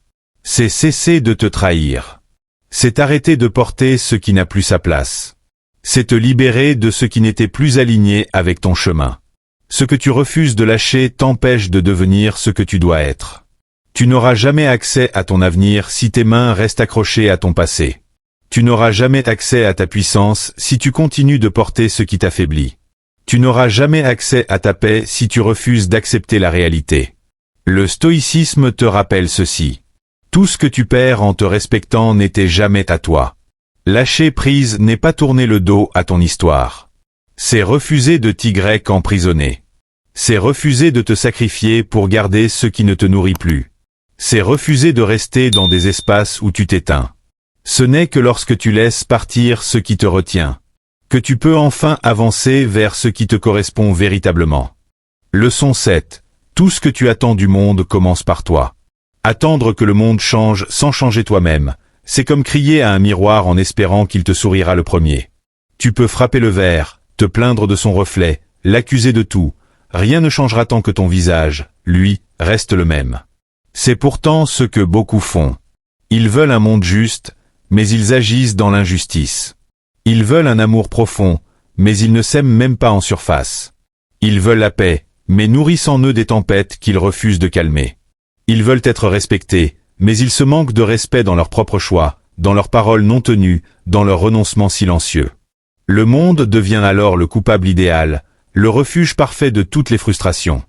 C'est cesser de te trahir. C'est arrêter de porter ce qui n'a plus sa place. C'est te libérer de ce qui n'était plus aligné avec ton chemin. Ce que tu refuses de lâcher t'empêche de devenir ce que tu dois être. Tu n'auras jamais accès à ton avenir si tes mains restent accrochées à ton passé. Tu n'auras jamais accès à ta puissance si tu continues de porter ce qui t'affaiblit. Tu n'auras jamais accès à ta paix si tu refuses d'accepter la réalité. Le stoïcisme te rappelle ceci. Tout ce que tu perds en te respectant n'était jamais à toi. Lâcher prise n'est pas tourner le dos à ton histoire. C'est refuser de t'y emprisonner. C'est refuser de te sacrifier pour garder ce qui ne te nourrit plus. C'est refuser de rester dans des espaces où tu t'éteins. Ce n'est que lorsque tu laisses partir ce qui te retient, que tu peux enfin avancer vers ce qui te correspond véritablement. Leçon 7. Tout ce que tu attends du monde commence par toi. Attendre que le monde change sans changer toi-même, c'est comme crier à un miroir en espérant qu'il te sourira le premier. Tu peux frapper le verre, te plaindre de son reflet, l'accuser de tout. Rien ne changera tant que ton visage, lui, reste le même. C'est pourtant ce que beaucoup font. Ils veulent un monde juste, mais ils agissent dans l'injustice. Ils veulent un amour profond, mais ils ne s'aiment même pas en surface. Ils veulent la paix, mais nourrissent en eux des tempêtes qu'ils refusent de calmer. Ils veulent être respectés, mais ils se manquent de respect dans leurs propres choix, dans leurs paroles non tenues, dans leurs renoncements silencieux. Le monde devient alors le coupable idéal, le refuge parfait de toutes les frustrations.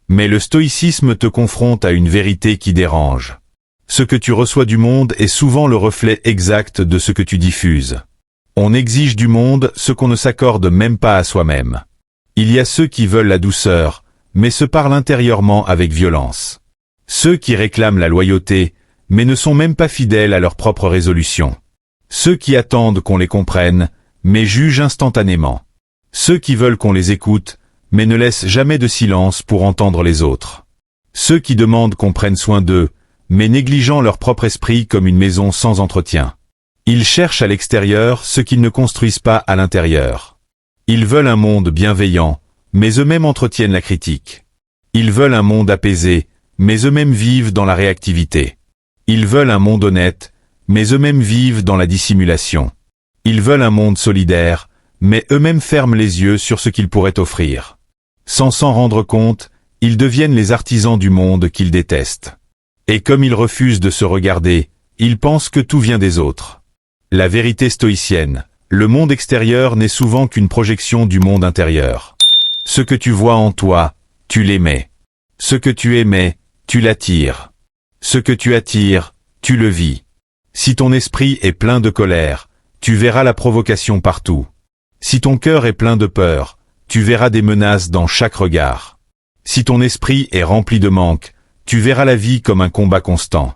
Mais le stoïcisme te confronte à une vérité qui dérange. Ce que tu reçois du monde est souvent le reflet exact de ce que tu diffuses. On exige du monde ce qu'on ne s'accorde même pas à soi-même. Il y a ceux qui veulent la douceur, mais se parlent intérieurement avec violence. Ceux qui réclament la loyauté, mais ne sont même pas fidèles à leurs propres résolutions. Ceux qui attendent qu'on les comprenne, mais jugent instantanément. Ceux qui veulent qu'on les écoute, mais ne laissent jamais de silence pour entendre les autres. Ceux qui demandent qu'on prenne soin d'eux, mais négligeant leur propre esprit comme une maison sans entretien. Ils cherchent à l'extérieur ce qu'ils ne construisent pas à l'intérieur. Ils veulent un monde bienveillant, mais eux-mêmes entretiennent la critique. Ils veulent un monde apaisé, mais eux-mêmes vivent dans la réactivité. Ils veulent un monde honnête, mais eux-mêmes vivent dans la dissimulation. Ils veulent un monde solidaire, mais eux-mêmes ferment les yeux sur ce qu'ils pourraient offrir. Sans s'en rendre compte, ils deviennent les artisans du monde qu'ils détestent. Et comme ils refusent de se regarder, ils pensent que tout vient des autres. La vérité stoïcienne, le monde extérieur n'est souvent qu'une projection du monde intérieur. Ce que tu vois en toi, tu l'aimais. Ce que tu aimais, tu l'attires. Ce que tu attires, tu le vis. Si ton esprit est plein de colère, tu verras la provocation partout. Si ton cœur est plein de peur, tu verras des menaces dans chaque regard. Si ton esprit est rempli de manque, tu verras la vie comme un combat constant.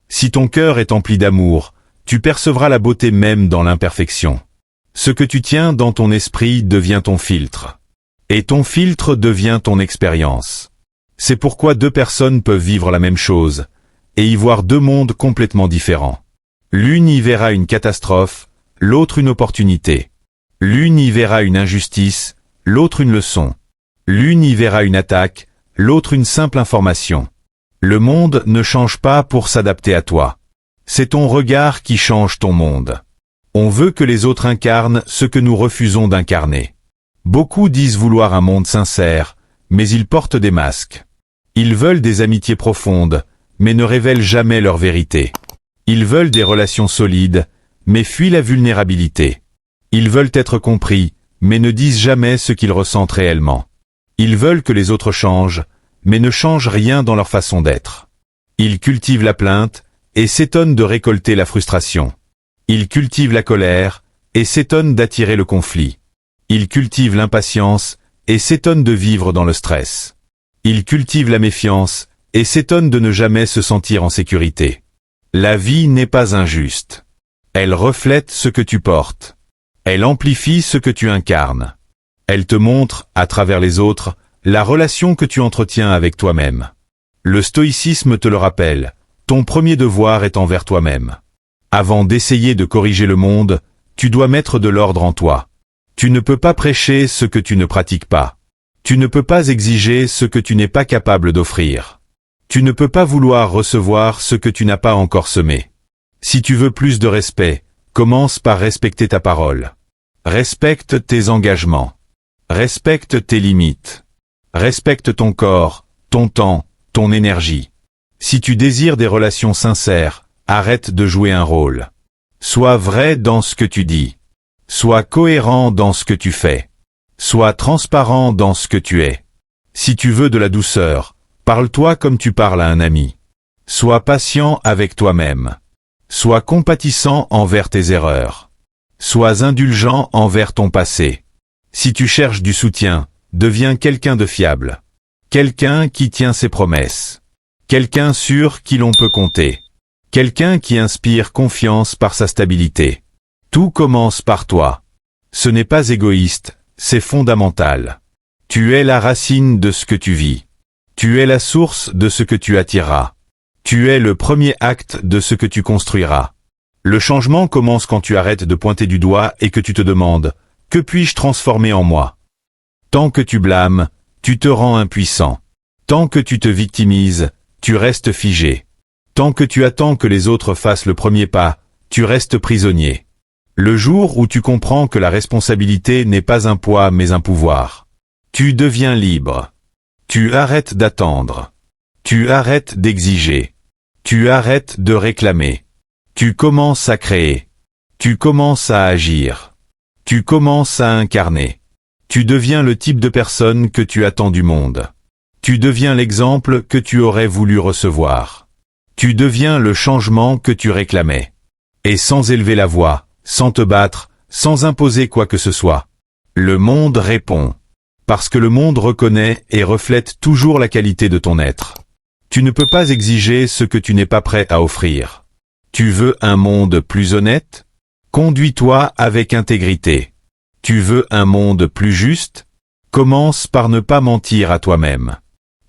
Si ton cœur est empli d'amour, tu percevras la beauté même dans l'imperfection. Ce que tu tiens dans ton esprit devient ton filtre. Et ton filtre devient ton expérience. C'est pourquoi deux personnes peuvent vivre la même chose, et y voir deux mondes complètement différents. L'une y verra une catastrophe, l'autre une opportunité. L'une y verra une injustice, l'autre une leçon. L'une y verra une attaque, l'autre une simple information. Le monde ne change pas pour s'adapter à toi. C'est ton regard qui change ton monde. On veut que les autres incarnent ce que nous refusons d'incarner. Beaucoup disent vouloir un monde sincère, mais ils portent des masques. Ils veulent des amitiés profondes, mais ne révèlent jamais leur vérité. Ils veulent des relations solides, mais fuient la vulnérabilité. Ils veulent être compris, mais ne disent jamais ce qu'ils ressentent réellement. Ils veulent que les autres changent, mais ne changent rien dans leur façon d'être. Ils cultivent la plainte, et s'étonnent de récolter la frustration. Ils cultivent la colère, et s'étonnent d'attirer le conflit. Ils cultivent l'impatience, et s'étonnent de vivre dans le stress. Ils cultivent la méfiance, et s'étonnent de ne jamais se sentir en sécurité. La vie n'est pas injuste. Elle reflète ce que tu portes. Elle amplifie ce que tu incarnes. Elle te montre, à travers les autres, la relation que tu entretiens avec toi-même. Le stoïcisme te le rappelle, ton premier devoir est envers toi-même. Avant d'essayer de corriger le monde, tu dois mettre de l'ordre en toi. Tu ne peux pas prêcher ce que tu ne pratiques pas. Tu ne peux pas exiger ce que tu n'es pas capable d'offrir. Tu ne peux pas vouloir recevoir ce que tu n'as pas encore semé. Si tu veux plus de respect, commence par respecter ta parole. Respecte tes engagements. Respecte tes limites. Respecte ton corps, ton temps, ton énergie. Si tu désires des relations sincères, arrête de jouer un rôle. Sois vrai dans ce que tu dis. Sois cohérent dans ce que tu fais. Sois transparent dans ce que tu es. Si tu veux de la douceur, parle-toi comme tu parles à un ami. Sois patient avec toi-même. Sois compatissant envers tes erreurs. Sois indulgent envers ton passé. Si tu cherches du soutien, deviens quelqu'un de fiable. Quelqu'un qui tient ses promesses. Quelqu'un sur qui l'on peut compter. Quelqu'un qui inspire confiance par sa stabilité. Tout commence par toi. Ce n'est pas égoïste, c'est fondamental. Tu es la racine de ce que tu vis. Tu es la source de ce que tu attireras. Tu es le premier acte de ce que tu construiras. Le changement commence quand tu arrêtes de pointer du doigt et que tu te demandes « Que puis-je transformer en moi ?» Tant que tu blâmes, tu te rends impuissant. Tant que tu te victimises, tu restes figé. Tant que tu attends que les autres fassent le premier pas, tu restes prisonnier. Le jour où tu comprends que la responsabilité n'est pas un poids mais un pouvoir, tu deviens libre. Tu arrêtes d'attendre. Tu arrêtes d'exiger. Tu arrêtes de réclamer. Tu commences à créer. Tu commences à agir. Tu commences à incarner. Tu deviens le type de personne que tu attends du monde. Tu deviens l'exemple que tu aurais voulu recevoir. Tu deviens le changement que tu réclamais. Et sans élever la voix, sans te battre, sans imposer quoi que ce soit. Le monde répond. Parce que le monde reconnaît et reflète toujours la qualité de ton être. Tu ne peux pas exiger ce que tu n'es pas prêt à offrir. Tu veux un monde plus honnête? Conduis-toi avec intégrité. Tu veux un monde plus juste? Commence par ne pas mentir à toi-même.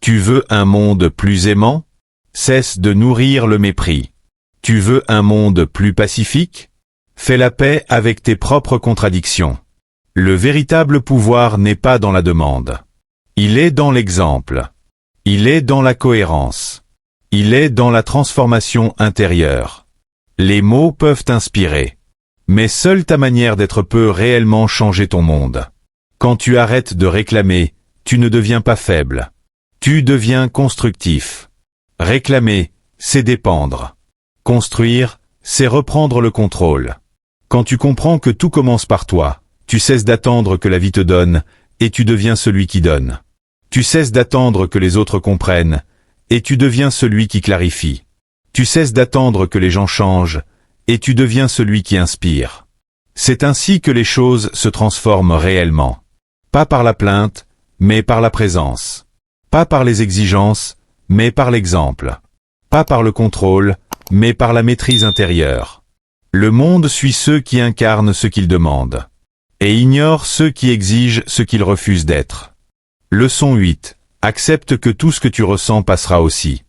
Tu veux un monde plus aimant? Cesse de nourrir le mépris. Tu veux un monde plus pacifique? Fais la paix avec tes propres contradictions. Le véritable pouvoir n'est pas dans la demande. Il est dans l'exemple. Il est dans la cohérence. Il est dans la transformation intérieure. Les mots peuvent inspirer. Mais seule ta manière d'être peut réellement changer ton monde. Quand tu arrêtes de réclamer, tu ne deviens pas faible. Tu deviens constructif. Réclamer, c'est dépendre. Construire, c'est reprendre le contrôle. Quand tu comprends que tout commence par toi, tu cesses d'attendre que la vie te donne, et tu deviens celui qui donne. Tu cesses d'attendre que les autres comprennent, et tu deviens celui qui clarifie. Tu cesses d'attendre que les gens changent, et tu deviens celui qui inspire. C'est ainsi que les choses se transforment réellement. Pas par la plainte, mais par la présence. Pas par les exigences, mais par l'exemple. Pas par le contrôle, mais par la maîtrise intérieure. Le monde suit ceux qui incarnent ce qu'ils demandent, et ignore ceux qui exigent ce qu'ils refusent d'être. Leçon 8. Accepte que tout ce que tu ressens passera aussi.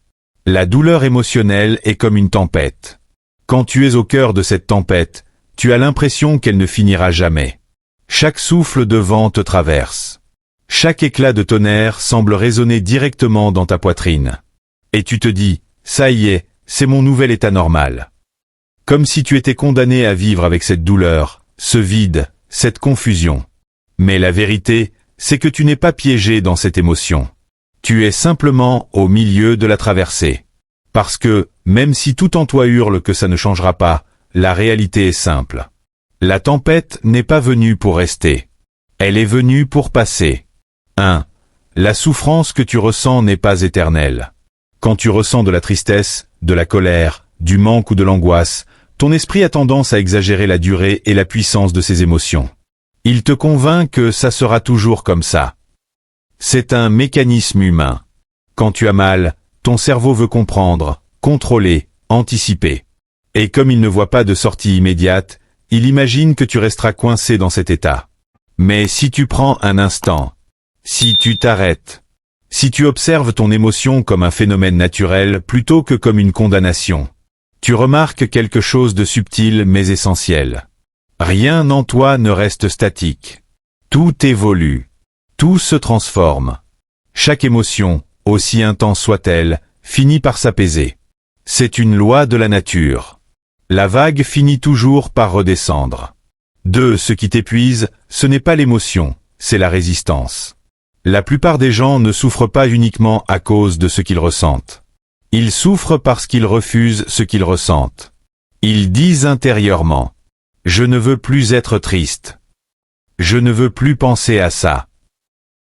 La douleur émotionnelle est comme une tempête. Quand tu es au cœur de cette tempête, tu as l'impression qu'elle ne finira jamais. Chaque souffle de vent te traverse. Chaque éclat de tonnerre semble résonner directement dans ta poitrine. Et tu te dis, ça y est, c'est mon nouvel état normal. Comme si tu étais condamné à vivre avec cette douleur, ce vide, cette confusion. Mais la vérité, c'est que tu n'es pas piégé dans cette émotion. Tu es simplement au milieu de la traversée. Parce que, même si tout en toi hurle que ça ne changera pas, la réalité est simple. La tempête n'est pas venue pour rester. Elle est venue pour passer. 1. La souffrance que tu ressens n'est pas éternelle. Quand tu ressens de la tristesse, de la colère, du manque ou de l'angoisse, ton esprit a tendance à exagérer la durée et la puissance de ces émotions. Il te convainc que ça sera toujours comme ça. C'est un mécanisme humain. Quand tu as mal, ton cerveau veut comprendre, contrôler, anticiper. Et comme il ne voit pas de sortie immédiate, il imagine que tu resteras coincé dans cet état. Mais si tu prends un instant, si tu t'arrêtes, si tu observes ton émotion comme un phénomène naturel plutôt que comme une condamnation, tu remarques quelque chose de subtil mais essentiel. Rien en toi ne reste statique. Tout évolue. Tout se transforme. Chaque émotion, aussi intense soit-elle, finit par s'apaiser. C'est une loi de la nature. La vague finit toujours par redescendre. 2. Ce qui t'épuise, ce n'est pas l'émotion, c'est la résistance. La plupart des gens ne souffrent pas uniquement à cause de ce qu'ils ressentent. Ils souffrent parce qu'ils refusent ce qu'ils ressentent. Ils disent intérieurement, « Je ne veux plus être triste. Je ne veux plus penser à ça.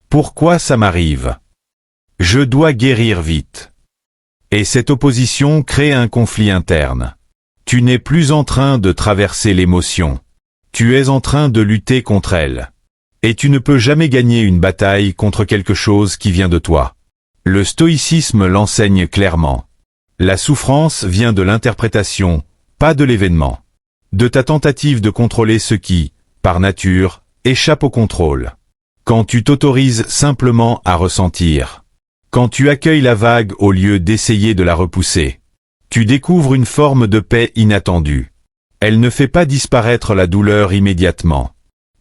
Pourquoi ça m'arrive? Je dois guérir vite. » Et cette opposition crée un conflit interne. Tu n'es plus en train de traverser l'émotion. Tu es en train de lutter contre elle. Et tu ne peux jamais gagner une bataille contre quelque chose qui vient de toi. Le stoïcisme l'enseigne clairement. La souffrance vient de l'interprétation, pas de l'événement. De ta tentative de contrôler ce qui, par nature, échappe au contrôle. Quand tu t'autorises simplement à ressentir. Quand tu accueilles la vague au lieu d'essayer de la repousser. Tu découvres une forme de paix inattendue. Elle ne fait pas disparaître la douleur immédiatement.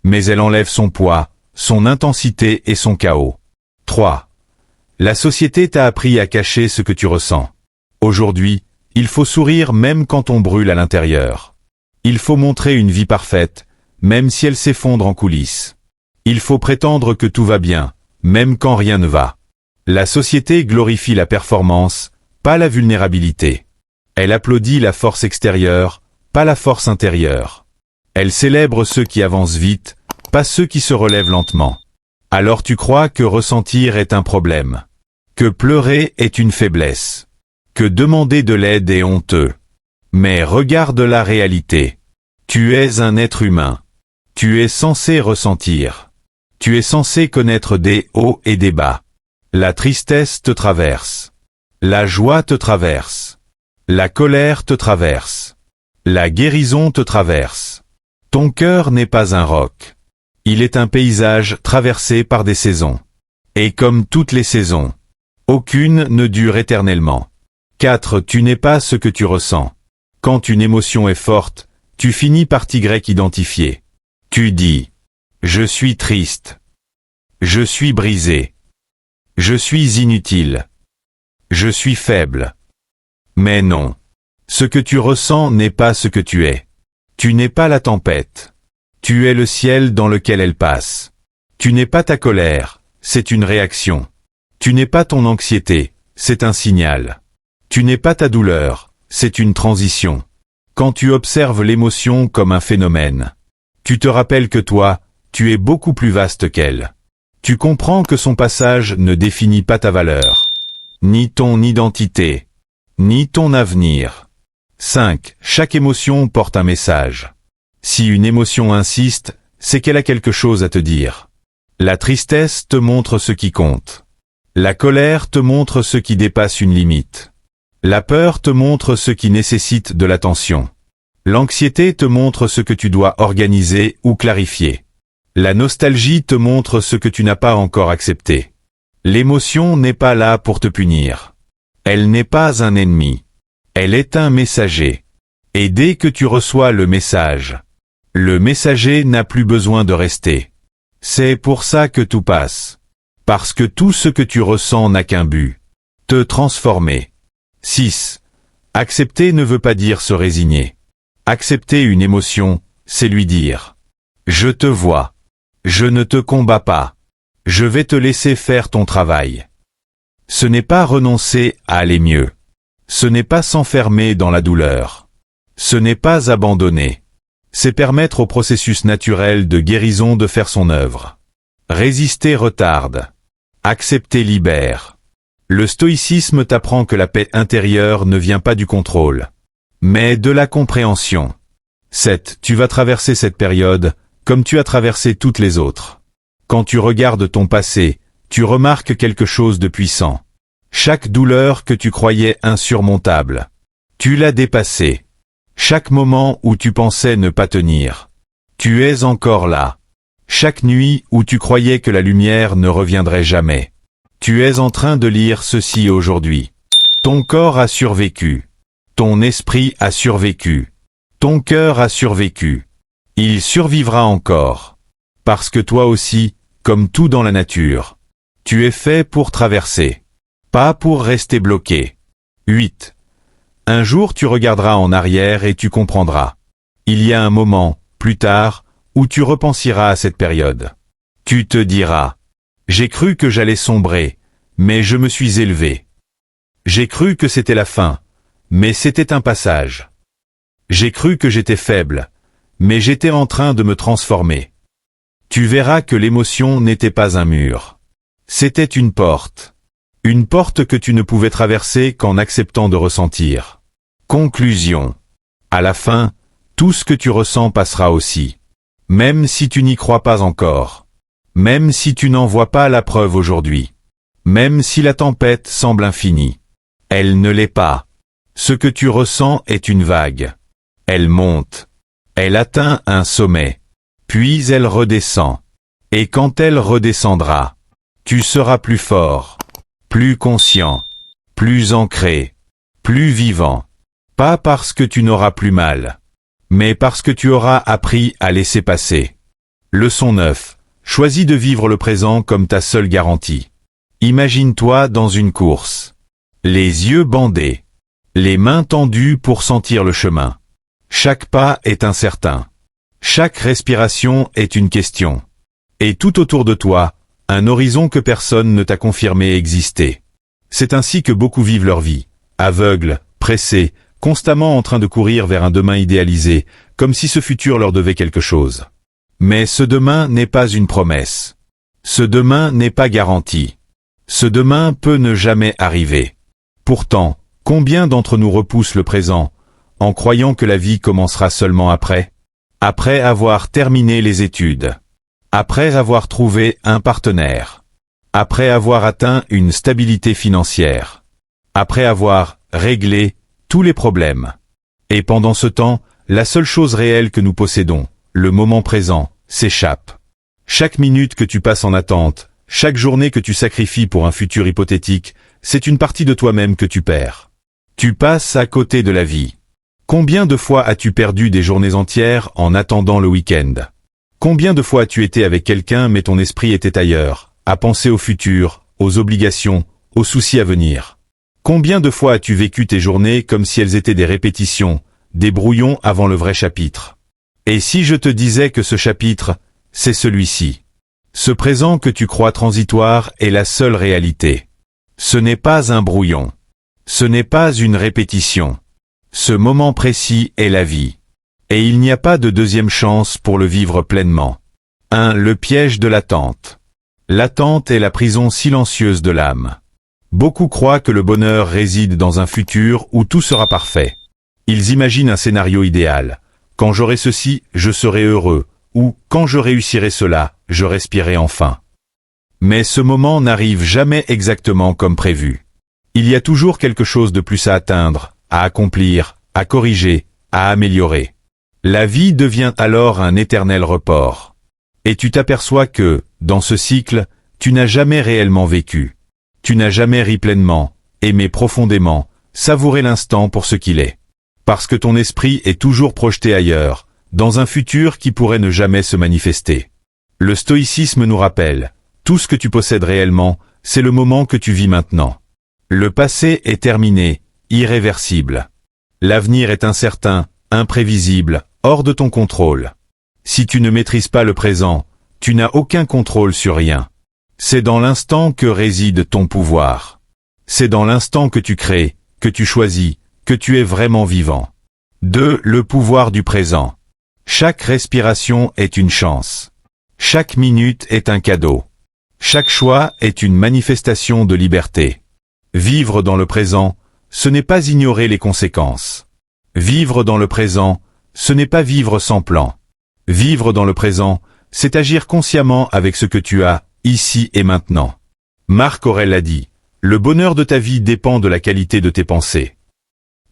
Mais elle enlève son poids, son intensité et son chaos. 3. La société t'a appris à cacher ce que tu ressens. Aujourd'hui, il faut sourire même quand on brûle à l'intérieur. Il faut montrer une vie parfaite, même si elle s'effondre en coulisses. Il faut prétendre que tout va bien, même quand rien ne va. La société glorifie la performance, pas la vulnérabilité. Elle applaudit la force extérieure, pas la force intérieure. Elle célèbre ceux qui avancent vite, pas ceux qui se relèvent lentement. Alors tu crois que ressentir est un problème, que pleurer est une faiblesse, que demander de l'aide est honteux. Mais regarde la réalité. Tu es un être humain. Tu es censé ressentir. Tu es censé connaître des hauts et des bas. La tristesse te traverse. La joie te traverse. La colère te traverse. La guérison te traverse. Ton cœur n'est pas un roc. Il est un paysage traversé par des saisons. Et comme toutes les saisons, aucune ne dure éternellement. 4. Tu n'es pas ce que tu ressens. Quand une émotion est forte, tu finis par t'y identifier. Tu dis « Je suis triste. Je suis brisé. Je suis inutile. Je suis faible. » Mais non. Ce que tu ressens n'est pas ce que tu es. Tu n'es pas la tempête. Tu es le ciel dans lequel elle passe. Tu n'es pas ta colère, c'est une réaction. Tu n'es pas ton anxiété, c'est un signal. Tu n'es pas ta douleur, c'est une transition. Quand tu observes l'émotion comme un phénomène, tu te rappelles que toi, tu es beaucoup plus vaste qu'elle. Tu comprends que son passage ne définit pas ta valeur, ni ton identité, ni ton avenir. 5. Chaque émotion porte un message. Si une émotion insiste, c'est qu'elle a quelque chose à te dire. La tristesse te montre ce qui compte. La colère te montre ce qui dépasse une limite. La peur te montre ce qui nécessite de l'attention. L'anxiété te montre ce que tu dois organiser ou clarifier. La nostalgie te montre ce que tu n'as pas encore accepté. L'émotion n'est pas là pour te punir. Elle n'est pas un ennemi. Elle est un messager. Et dès que tu reçois le messager n'a plus besoin de rester. C'est pour ça que tout passe. Parce que tout ce que tu ressens n'a qu'un but. Te transformer. 6. Accepter ne veut pas dire se résigner. Accepter une émotion, c'est lui dire « Je te vois. Je ne te combats pas. Je vais te laisser faire ton travail. » Ce n'est pas renoncer à aller mieux. Ce n'est pas s'enfermer dans la douleur. Ce n'est pas abandonner. C'est permettre au processus naturel de guérison de faire son œuvre. Résister retarde. Accepter libère. Le stoïcisme t'apprend que la paix intérieure ne vient pas du contrôle, mais de la compréhension. 7. Tu vas traverser cette période, comme tu as traversé toutes les autres. Quand tu regardes ton passé, tu remarques quelque chose de puissant. Chaque douleur que tu croyais insurmontable, tu l'as dépassée. Chaque moment où tu pensais ne pas tenir, tu es encore là. Chaque nuit où tu croyais que la lumière ne reviendrait jamais, tu es en train de lire ceci aujourd'hui. Ton corps a survécu. Ton esprit a survécu. Ton cœur a survécu. Il survivra encore. Parce que toi aussi, comme tout dans la nature, tu es fait pour traverser, pas pour rester bloqué. 8. Un jour tu regarderas en arrière et tu comprendras. Il y a un moment, plus tard, où tu repenseras à cette période. Tu te diras « J'ai cru que j'allais sombrer, mais je me suis élevé. J'ai cru que c'était la fin, mais c'était un passage. J'ai cru que j'étais faible, mais j'étais en train de me transformer. » Tu verras que l'émotion n'était pas un mur. C'était une porte. Une porte que tu ne pouvais traverser qu'en acceptant de ressentir. Conclusion. À la fin, tout ce que tu ressens passera aussi. Même si tu n'y crois pas encore. Même si tu n'en vois pas la preuve aujourd'hui. Même si la tempête semble infinie. Elle ne l'est pas. Ce que tu ressens est une vague. Elle monte. Elle atteint un sommet. Puis elle redescend. Et quand elle redescendra, tu seras plus fort, plus conscient, plus ancré, plus vivant. Pas parce que tu n'auras plus mal, mais parce que tu auras appris à laisser passer. Leçon 9. Choisis de vivre le présent comme ta seule garantie. Imagine-toi dans une course. Les yeux bandés. Les mains tendues pour sentir le chemin. Chaque pas est incertain. Chaque respiration est une question. Et tout autour de toi, un horizon que personne ne t'a confirmé exister. C'est ainsi que beaucoup vivent leur vie, aveugles, pressés, constamment en train de courir vers un demain idéalisé, comme si ce futur leur devait quelque chose. Mais ce demain n'est pas une promesse. Ce demain n'est pas garanti. Ce demain peut ne jamais arriver. Pourtant, combien d'entre nous repoussent le présent, en croyant que la vie commencera seulement après ? après avoir terminé les études, après avoir trouvé un partenaire, après avoir atteint une stabilité financière, après avoir réglé tous les problèmes. Et pendant ce temps, la seule chose réelle que nous possédons, le moment présent, s'échappe. Chaque minute que tu passes en attente, chaque journée que tu sacrifies pour un futur hypothétique, c'est une partie de toi-même que tu perds. Tu passes à côté de la vie. Combien de fois as-tu perdu des journées entières en attendant le week-end? Combien de fois as-tu été avec quelqu'un mais ton esprit était ailleurs, à penser au futur, aux obligations, aux soucis à venir? Combien de fois as-tu vécu tes journées comme si elles étaient des répétitions, des brouillons avant le vrai chapitre? Et si je te disais que ce chapitre, c'est celui-ci? Ce présent que tu crois transitoire est la seule réalité. Ce n'est pas un brouillon. Ce n'est pas une répétition. Ce moment précis est la vie. Et il n'y a pas de deuxième chance pour le vivre pleinement. 1. Le piège de l'attente. L'attente est la prison silencieuse de l'âme. Beaucoup croient que le bonheur réside dans un futur où tout sera parfait. Ils imaginent un scénario idéal. Quand j'aurai ceci, je serai heureux. Ou, quand je réussirai cela, je respirerai enfin. Mais ce moment n'arrive jamais exactement comme prévu. Il y a toujours quelque chose de plus à atteindre, à accomplir, à corriger, à améliorer. La vie devient alors un éternel report. Et tu t'aperçois que, dans ce cycle, tu n'as jamais réellement vécu. Tu n'as jamais ri pleinement, aimé profondément, savouré l'instant pour ce qu'il est. Parce que ton esprit est toujours projeté ailleurs, dans un futur qui pourrait ne jamais se manifester. Le stoïcisme nous rappelle, tout ce que tu possèdes réellement, c'est le moment que tu vis maintenant. Le passé est terminé, irréversible. L'avenir est incertain, imprévisible, hors de ton contrôle. Si tu ne maîtrises pas le présent, tu n'as aucun contrôle sur rien. C'est dans l'instant que réside ton pouvoir. C'est dans l'instant que tu crées, que tu choisis, que tu es vraiment vivant. 2. Le pouvoir du présent. Chaque respiration est une chance. Chaque minute est un cadeau. Chaque choix est une manifestation de liberté. Vivre dans le présent, ce n'est pas ignorer les conséquences. Vivre dans le présent, ce n'est pas vivre sans plan. Vivre dans le présent, c'est agir consciemment avec ce que tu as, ici et maintenant. Marc Aurèle a dit, le bonheur de ta vie dépend de la qualité de tes pensées.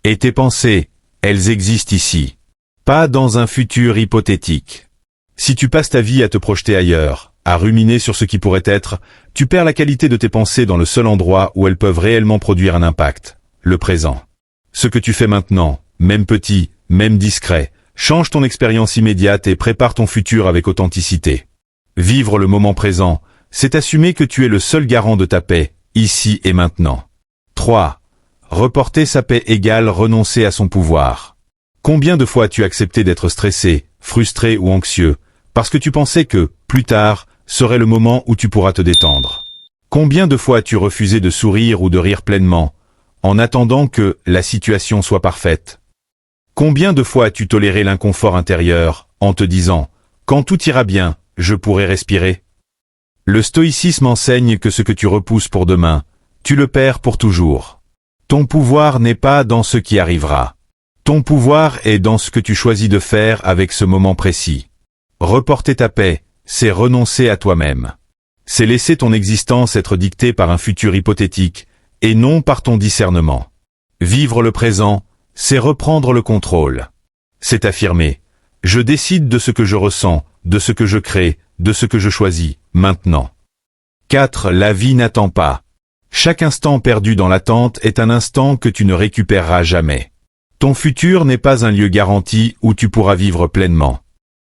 Et tes pensées, elles existent ici. Pas dans un futur hypothétique. Si tu passes ta vie à te projeter ailleurs, à ruminer sur ce qui pourrait être, tu perds la qualité de tes pensées dans le seul endroit où elles peuvent réellement produire un impact, le présent. Ce que tu fais maintenant, même petit, même discret, change ton expérience immédiate et prépare ton futur avec authenticité. Vivre le moment présent, c'est assumer que tu es le seul garant de ta paix, ici et maintenant. 3. Reporter sa paix égale renoncer à son pouvoir. Combien de fois as-tu accepté d'être stressé, frustré ou anxieux, parce que tu pensais que, plus tard, serait le moment où tu pourras te détendre? Combien de fois as-tu refusé de sourire ou de rire pleinement, en attendant que la situation soit parfaite? Combien de fois as-tu toléré l'inconfort intérieur, en te disant, quand tout ira bien, je pourrai respirer? Le stoïcisme enseigne que ce que tu repousses pour demain, tu le perds pour toujours. Ton pouvoir n'est pas dans ce qui arrivera. Ton pouvoir est dans ce que tu choisis de faire avec ce moment précis. Reporter ta paix, c'est renoncer à toi-même. C'est laisser ton existence être dictée par un futur hypothétique, et non par ton discernement. Vivre le présent, c'est reprendre le contrôle. C'est affirmer, je décide de ce que je ressens, de ce que je crée, de ce que je choisis, maintenant. 4. La vie n'attend pas. Chaque instant perdu dans l'attente est un instant que tu ne récupéreras jamais. Ton futur n'est pas un lieu garanti où tu pourras vivre pleinement.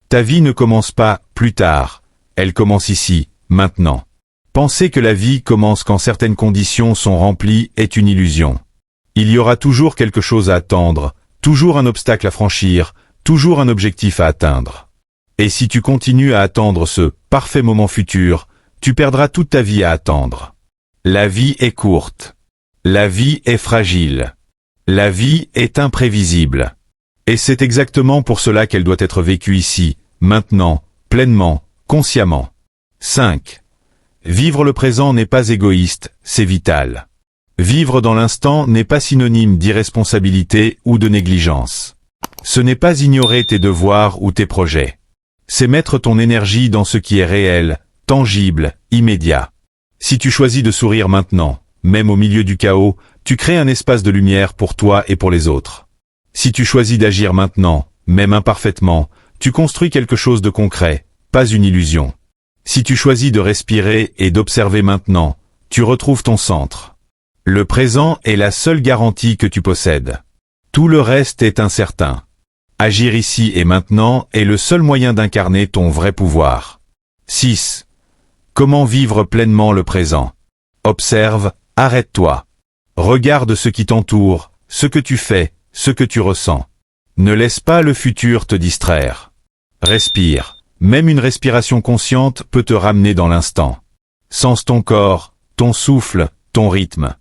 Ta vie ne commence pas plus tard, elle commence ici, maintenant. Penser que la vie commence quand certaines conditions sont remplies est une illusion. Il y aura toujours quelque chose à attendre, toujours un obstacle à franchir, toujours un objectif à atteindre. Et si tu continues à attendre ce parfait moment futur, tu perdras toute ta vie à attendre. La vie est courte. La vie est fragile. La vie est imprévisible. Et c'est exactement pour cela qu'elle doit être vécue ici, maintenant, pleinement, consciemment. 5. Vivre le présent n'est pas égoïste, c'est vital. Vivre dans l'instant n'est pas synonyme d'irresponsabilité ou de négligence. Ce n'est pas ignorer tes devoirs ou tes projets. C'est mettre ton énergie dans ce qui est réel, tangible, immédiat. Si tu choisis de sourire maintenant, même au milieu du chaos, tu crées un espace de lumière pour toi et pour les autres. Si tu choisis d'agir maintenant, même imparfaitement, tu construis quelque chose de concret, pas une illusion. Si tu choisis de respirer et d'observer maintenant, tu retrouves ton centre. Le présent est la seule garantie que tu possèdes. Tout le reste est incertain. Agir ici et maintenant est le seul moyen d'incarner ton vrai pouvoir. 6. Comment vivre pleinement le présent? Observe, arrête-toi. Regarde ce qui t'entoure, ce que tu fais, ce que tu ressens. Ne laisse pas le futur te distraire. Respire. Même une respiration consciente peut te ramener dans l'instant. Sens ton corps, ton souffle, ton rythme.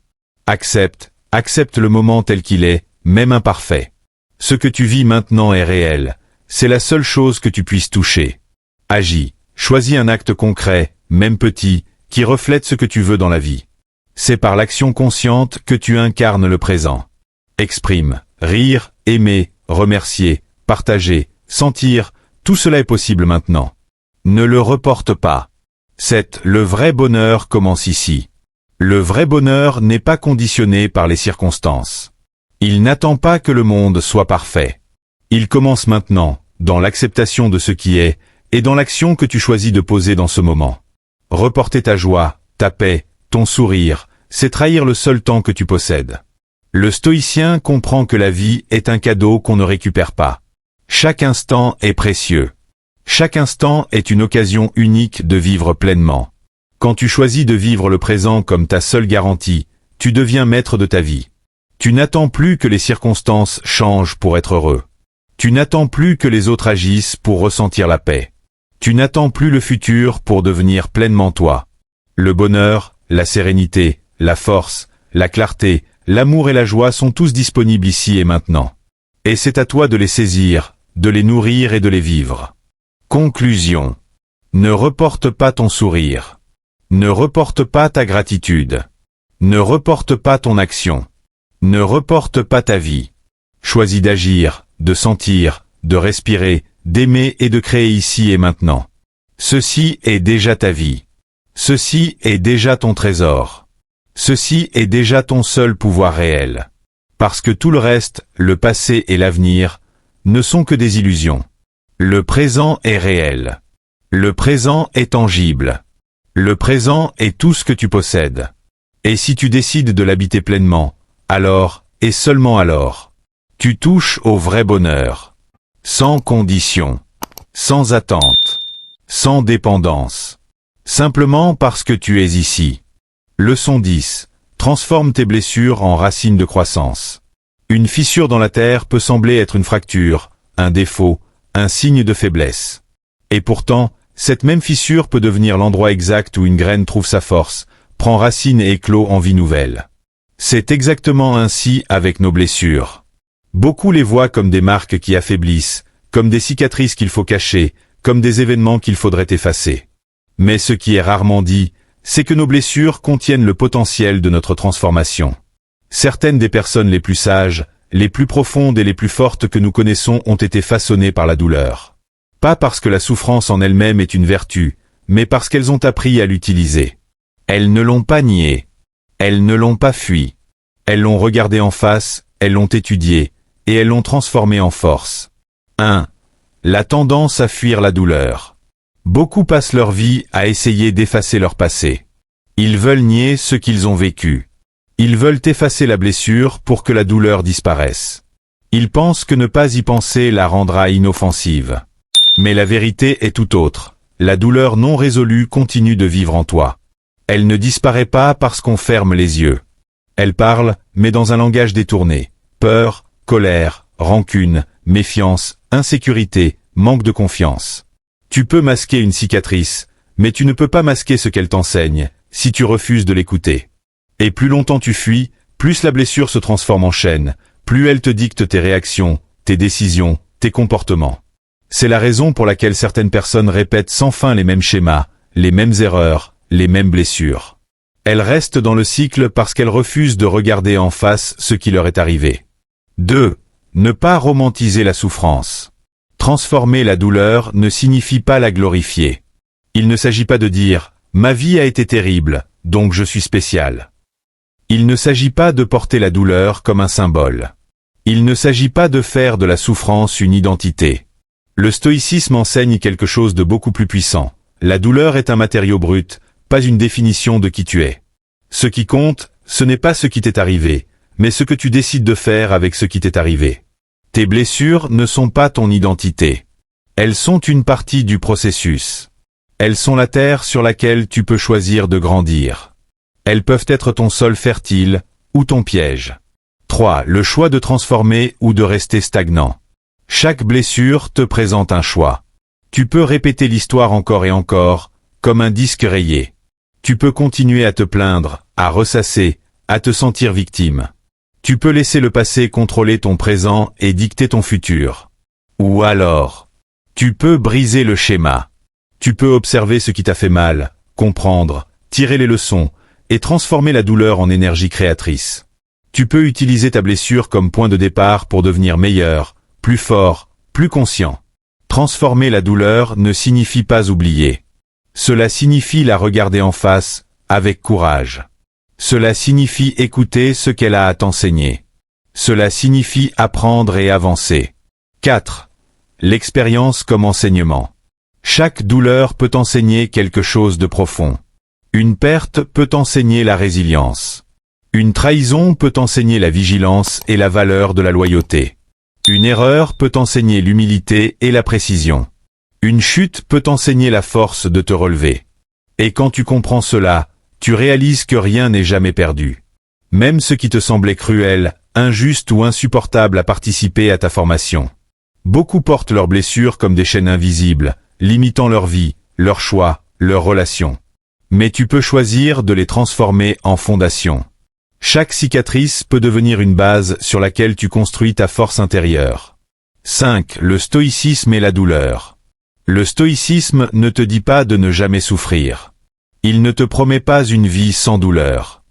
Accepte le moment tel qu'il est, même imparfait. Ce que tu vis maintenant est réel. C'est la seule chose que tu puisses toucher. Agis. Choisis un acte concret, même petit, qui reflète ce que tu veux dans la vie. C'est par l'action consciente que tu incarnes le présent. Exprime, rire, aimer, remercier, partager, sentir, tout cela est possible maintenant. Ne le reporte pas. 7. Le vrai bonheur commence ici. Le vrai bonheur n'est pas conditionné par les circonstances. Il n'attend pas que le monde soit parfait. Il commence maintenant, dans l'acceptation de ce qui est, et dans l'action que tu choisis de poser dans ce moment. Reporter ta joie, ta paix, ton sourire, c'est trahir le seul temps que tu possèdes. Le stoïcien comprend que la vie est un cadeau qu'on ne récupère pas. Chaque instant est précieux. Chaque instant est une occasion unique de vivre pleinement. Quand tu choisis de vivre le présent comme ta seule garantie, tu deviens maître de ta vie. Tu n'attends plus que les circonstances changent pour être heureux. Tu n'attends plus que les autres agissent pour ressentir la paix. Tu n'attends plus le futur pour devenir pleinement toi. Le bonheur, la sérénité, la force, la clarté, l'amour et la joie sont tous disponibles ici et maintenant. Et c'est à toi de les saisir, de les nourrir et de les vivre. Conclusion. Ne reporte pas ton sourire. Ne reporte pas ta gratitude. Ne reporte pas ton action. Ne reporte pas ta vie. Choisis d'agir, de sentir, de respirer, d'aimer et de créer ici et maintenant. Ceci est déjà ta vie. Ceci est déjà ton trésor. Ceci est déjà ton seul pouvoir réel. Parce que tout le reste, le passé et l'avenir, ne sont que des illusions. Le présent est réel. Le présent est tangible. Le présent est tout ce que tu possèdes. Et si tu décides de l'habiter pleinement, alors, et seulement alors, tu touches au vrai bonheur. Sans condition, sans attente, sans dépendance. Simplement parce que tu es ici. Leçon 10. Transforme tes blessures en racines de croissance. Une fissure dans la terre peut sembler être une fracture, un défaut, un signe de faiblesse. Et pourtant, cette même fissure peut devenir l'endroit exact où une graine trouve sa force, prend racine et éclot en vie nouvelle. C'est exactement ainsi avec nos blessures. Beaucoup les voient comme des marques qui affaiblissent, comme des cicatrices qu'il faut cacher, comme des événements qu'il faudrait effacer. Mais ce qui est rarement dit, c'est que nos blessures contiennent le potentiel de notre transformation. Certaines des personnes les plus sages, les plus profondes et les plus fortes que nous connaissons ont été façonnées par la douleur. Pas parce que la souffrance en elle-même est une vertu, mais parce qu'elles ont appris à l'utiliser. Elles ne l'ont pas nié. Elles ne l'ont pas fui. Elles l'ont regardé en face, elles l'ont étudié, et elles l'ont transformé en force. 1. La tendance à fuir la douleur. Beaucoup passent leur vie à essayer d'effacer leur passé. Ils veulent nier ce qu'ils ont vécu. Ils veulent effacer la blessure pour que la douleur disparaisse. Ils pensent que ne pas y penser la rendra inoffensive. Mais la vérité est tout autre. La douleur non résolue continue de vivre en toi. Elle ne disparaît pas parce qu'on ferme les yeux. Elle parle, mais dans un langage détourné. Peur, colère, rancune, méfiance, insécurité, manque de confiance. Tu peux masquer une cicatrice, mais tu ne peux pas masquer ce qu'elle t'enseigne, si tu refuses de l'écouter. Et plus longtemps tu fuis, plus la blessure se transforme en chaîne, plus elle te dicte tes réactions, tes décisions, tes comportements. C'est la raison pour laquelle certaines personnes répètent sans fin les mêmes schémas, les mêmes erreurs, les mêmes blessures. Elles restent dans le cycle parce qu'elles refusent de regarder en face ce qui leur est arrivé. 2. Ne pas romantiser la souffrance. Transformer la douleur ne signifie pas la glorifier. Il ne s'agit pas de dire « ma vie a été terrible, donc je suis spécial ». Il ne s'agit pas de porter la douleur comme un symbole. Il ne s'agit pas de faire de la souffrance une identité. Le stoïcisme enseigne quelque chose de beaucoup plus puissant. La douleur est un matériau brut, pas une définition de qui tu es. Ce qui compte, ce n'est pas ce qui t'est arrivé, mais ce que tu décides de faire avec ce qui t'est arrivé. Tes blessures ne sont pas ton identité. Elles sont une partie du processus. Elles sont la terre sur laquelle tu peux choisir de grandir. Elles peuvent être ton sol fertile ou ton piège. 3. Le choix de transformer ou de rester stagnant. Chaque blessure te présente un choix. Tu peux répéter l'histoire encore et encore, comme un disque rayé. Tu peux continuer à te plaindre, à ressasser, à te sentir victime. Tu peux laisser le passé contrôler ton présent et dicter ton futur. Ou alors, tu peux briser le schéma. Tu peux observer ce qui t'a fait mal, comprendre, tirer les leçons, et transformer la douleur en énergie créatrice. Tu peux utiliser ta blessure comme point de départ pour devenir meilleur, plus fort, plus conscient. Transformer la douleur ne signifie pas oublier. Cela signifie la regarder en face, avec courage. Cela signifie écouter ce qu'elle a à t'enseigner. Cela signifie apprendre et avancer. 4. L'expérience comme enseignement. Chaque douleur peut enseigner quelque chose de profond. Une perte peut enseigner la résilience. Une trahison peut enseigner la vigilance et la valeur de la loyauté. Une erreur peut enseigner l'humilité et la précision. Une chute peut enseigner la force de te relever. Et quand tu comprends cela, tu réalises que rien n'est jamais perdu. Même ce qui te semblait cruel, injuste ou insupportable a participé à ta formation. Beaucoup portent leurs blessures comme des chaînes invisibles, limitant leur vie, leurs choix, leurs relations. Mais tu peux choisir de les transformer en fondation. Chaque cicatrice peut devenir une base sur laquelle tu construis ta force intérieure. 5. Le stoïcisme et la douleur. Le stoïcisme ne te dit pas de ne jamais souffrir. Il ne te promet pas une vie sans douleur.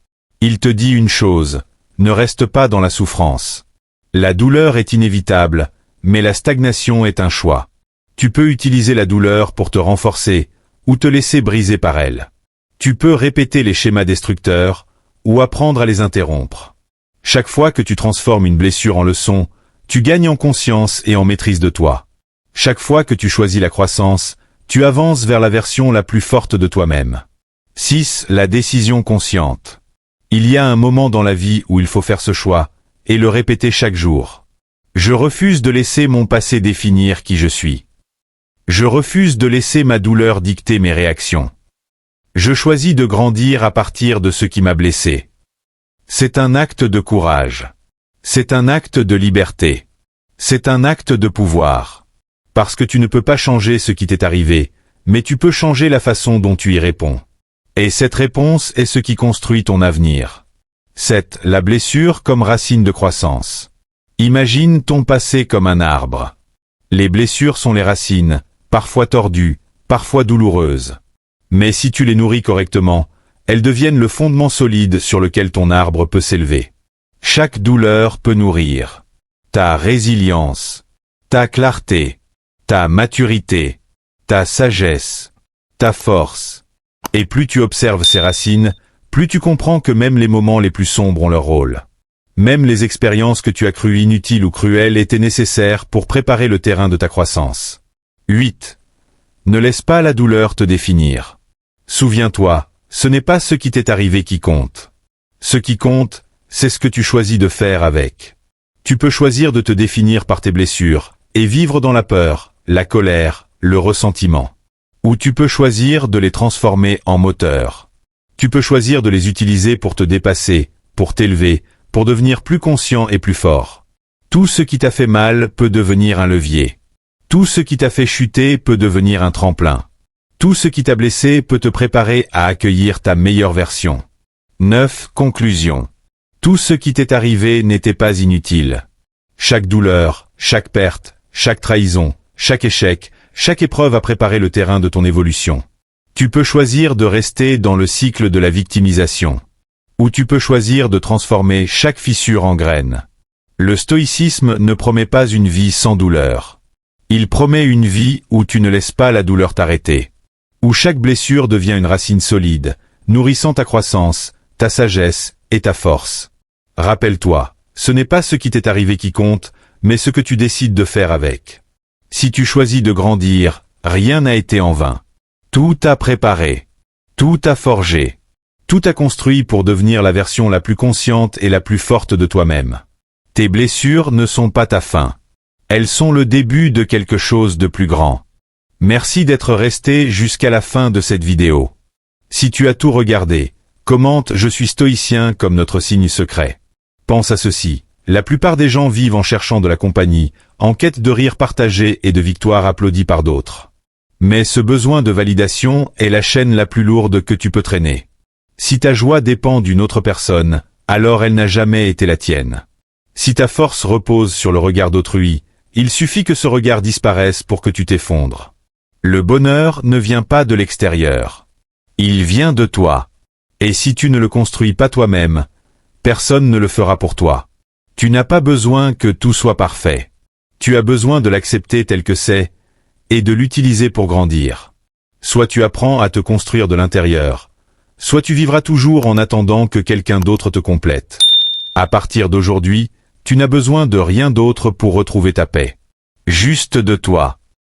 Il te dit une chose, ne reste pas dans la souffrance. La douleur est inévitable, mais la stagnation est un choix. Tu peux utiliser la douleur pour te renforcer, ou te laisser briser par elle. Tu peux répéter les schémas destructeurs, ou apprendre à les interrompre. Chaque fois que tu transformes une blessure en leçon, tu gagnes en conscience et en maîtrise de toi. Chaque fois que tu choisis la croissance, tu avances vers la version la plus forte de toi-même. 6. La décision consciente. Il y a un moment dans la vie où il faut faire ce choix, et le répéter chaque jour. Je refuse de laisser mon passé définir qui je suis. Je refuse de laisser ma douleur dicter mes réactions. Je choisis de grandir à partir de ce qui m'a blessé. C'est un acte de courage. C'est un acte de liberté. C'est un acte de pouvoir. Parce que tu ne peux pas changer ce qui t'est arrivé, mais tu peux changer la façon dont tu y réponds. Et cette réponse est ce qui construit ton avenir. 7. La blessure comme racine de croissance. Imagine ton passé comme un arbre. Les blessures sont les racines, parfois tordues, parfois douloureuses. Mais si tu les nourris correctement, elles deviennent le fondement solide sur lequel ton arbre peut s'élever. Chaque douleur peut nourrir ta résilience, ta clarté, ta maturité, ta sagesse, ta force. Et plus tu observes ces racines, plus tu comprends que même les moments les plus sombres ont leur rôle. Même les expériences que tu as crues inutiles ou cruelles étaient nécessaires pour préparer le terrain de ta croissance. 8. Ne laisse pas la douleur te définir. Souviens-toi, ce n'est pas ce qui t'est arrivé qui compte. Ce qui compte, c'est ce que tu choisis de faire avec. Tu peux choisir de te définir par tes blessures, et vivre dans la peur, la colère, le ressentiment. Ou tu peux choisir de les transformer en moteur. Tu peux choisir de les utiliser pour te dépasser, pour t'élever, pour devenir plus conscient et plus fort. Tout ce qui t'a fait mal peut devenir un levier. Tout ce qui t'a fait chuter peut devenir un tremplin. Tout ce qui t'a blessé peut te préparer à accueillir ta meilleure version. 9. Conclusion. Tout ce qui t'est arrivé n'était pas inutile. Chaque douleur, chaque perte, chaque trahison, chaque échec, chaque épreuve a préparé le terrain de ton évolution. Tu peux choisir de rester dans le cycle de la victimisation. Ou tu peux choisir de transformer chaque fissure en graine. Le stoïcisme ne promet pas une vie sans douleur. Il promet une vie où tu ne laisses pas la douleur t'arrêter. Où chaque blessure devient une racine solide, nourrissant ta croissance, ta sagesse et ta force. Rappelle-toi, ce n'est pas ce qui t'est arrivé qui compte, mais ce que tu décides de faire avec. Si tu choisis de grandir, rien n'a été en vain. Tout a préparé. Tout a forgé. Tout a construit pour devenir la version la plus consciente et la plus forte de toi-même. Tes blessures ne sont pas ta fin. Elles sont le début de quelque chose de plus grand. Merci d'être resté jusqu'à la fin de cette vidéo. Si tu as tout regardé, commente « Je suis stoïcien » comme notre signe secret. Pense à ceci, la plupart des gens vivent en cherchant de la compagnie, en quête de rire partagé et de victoires applaudie par d'autres. Mais ce besoin de validation est la chaîne la plus lourde que tu peux traîner. Si ta joie dépend d'une autre personne, alors elle n'a jamais été la tienne. Si ta force repose sur le regard d'autrui, il suffit que ce regard disparaisse pour que tu t'effondres. Le bonheur ne vient pas de l'extérieur. Il vient de toi. Et si tu ne le construis pas toi-même, personne ne le fera pour toi. Tu n'as pas besoin que tout soit parfait. Tu as besoin de l'accepter tel que c'est, et de l'utiliser pour grandir. Soit tu apprends à te construire de l'intérieur, soit tu vivras toujours en attendant que quelqu'un d'autre te complète. À partir d'aujourd'hui, tu n'as besoin de rien d'autre pour retrouver ta paix. Juste de toi.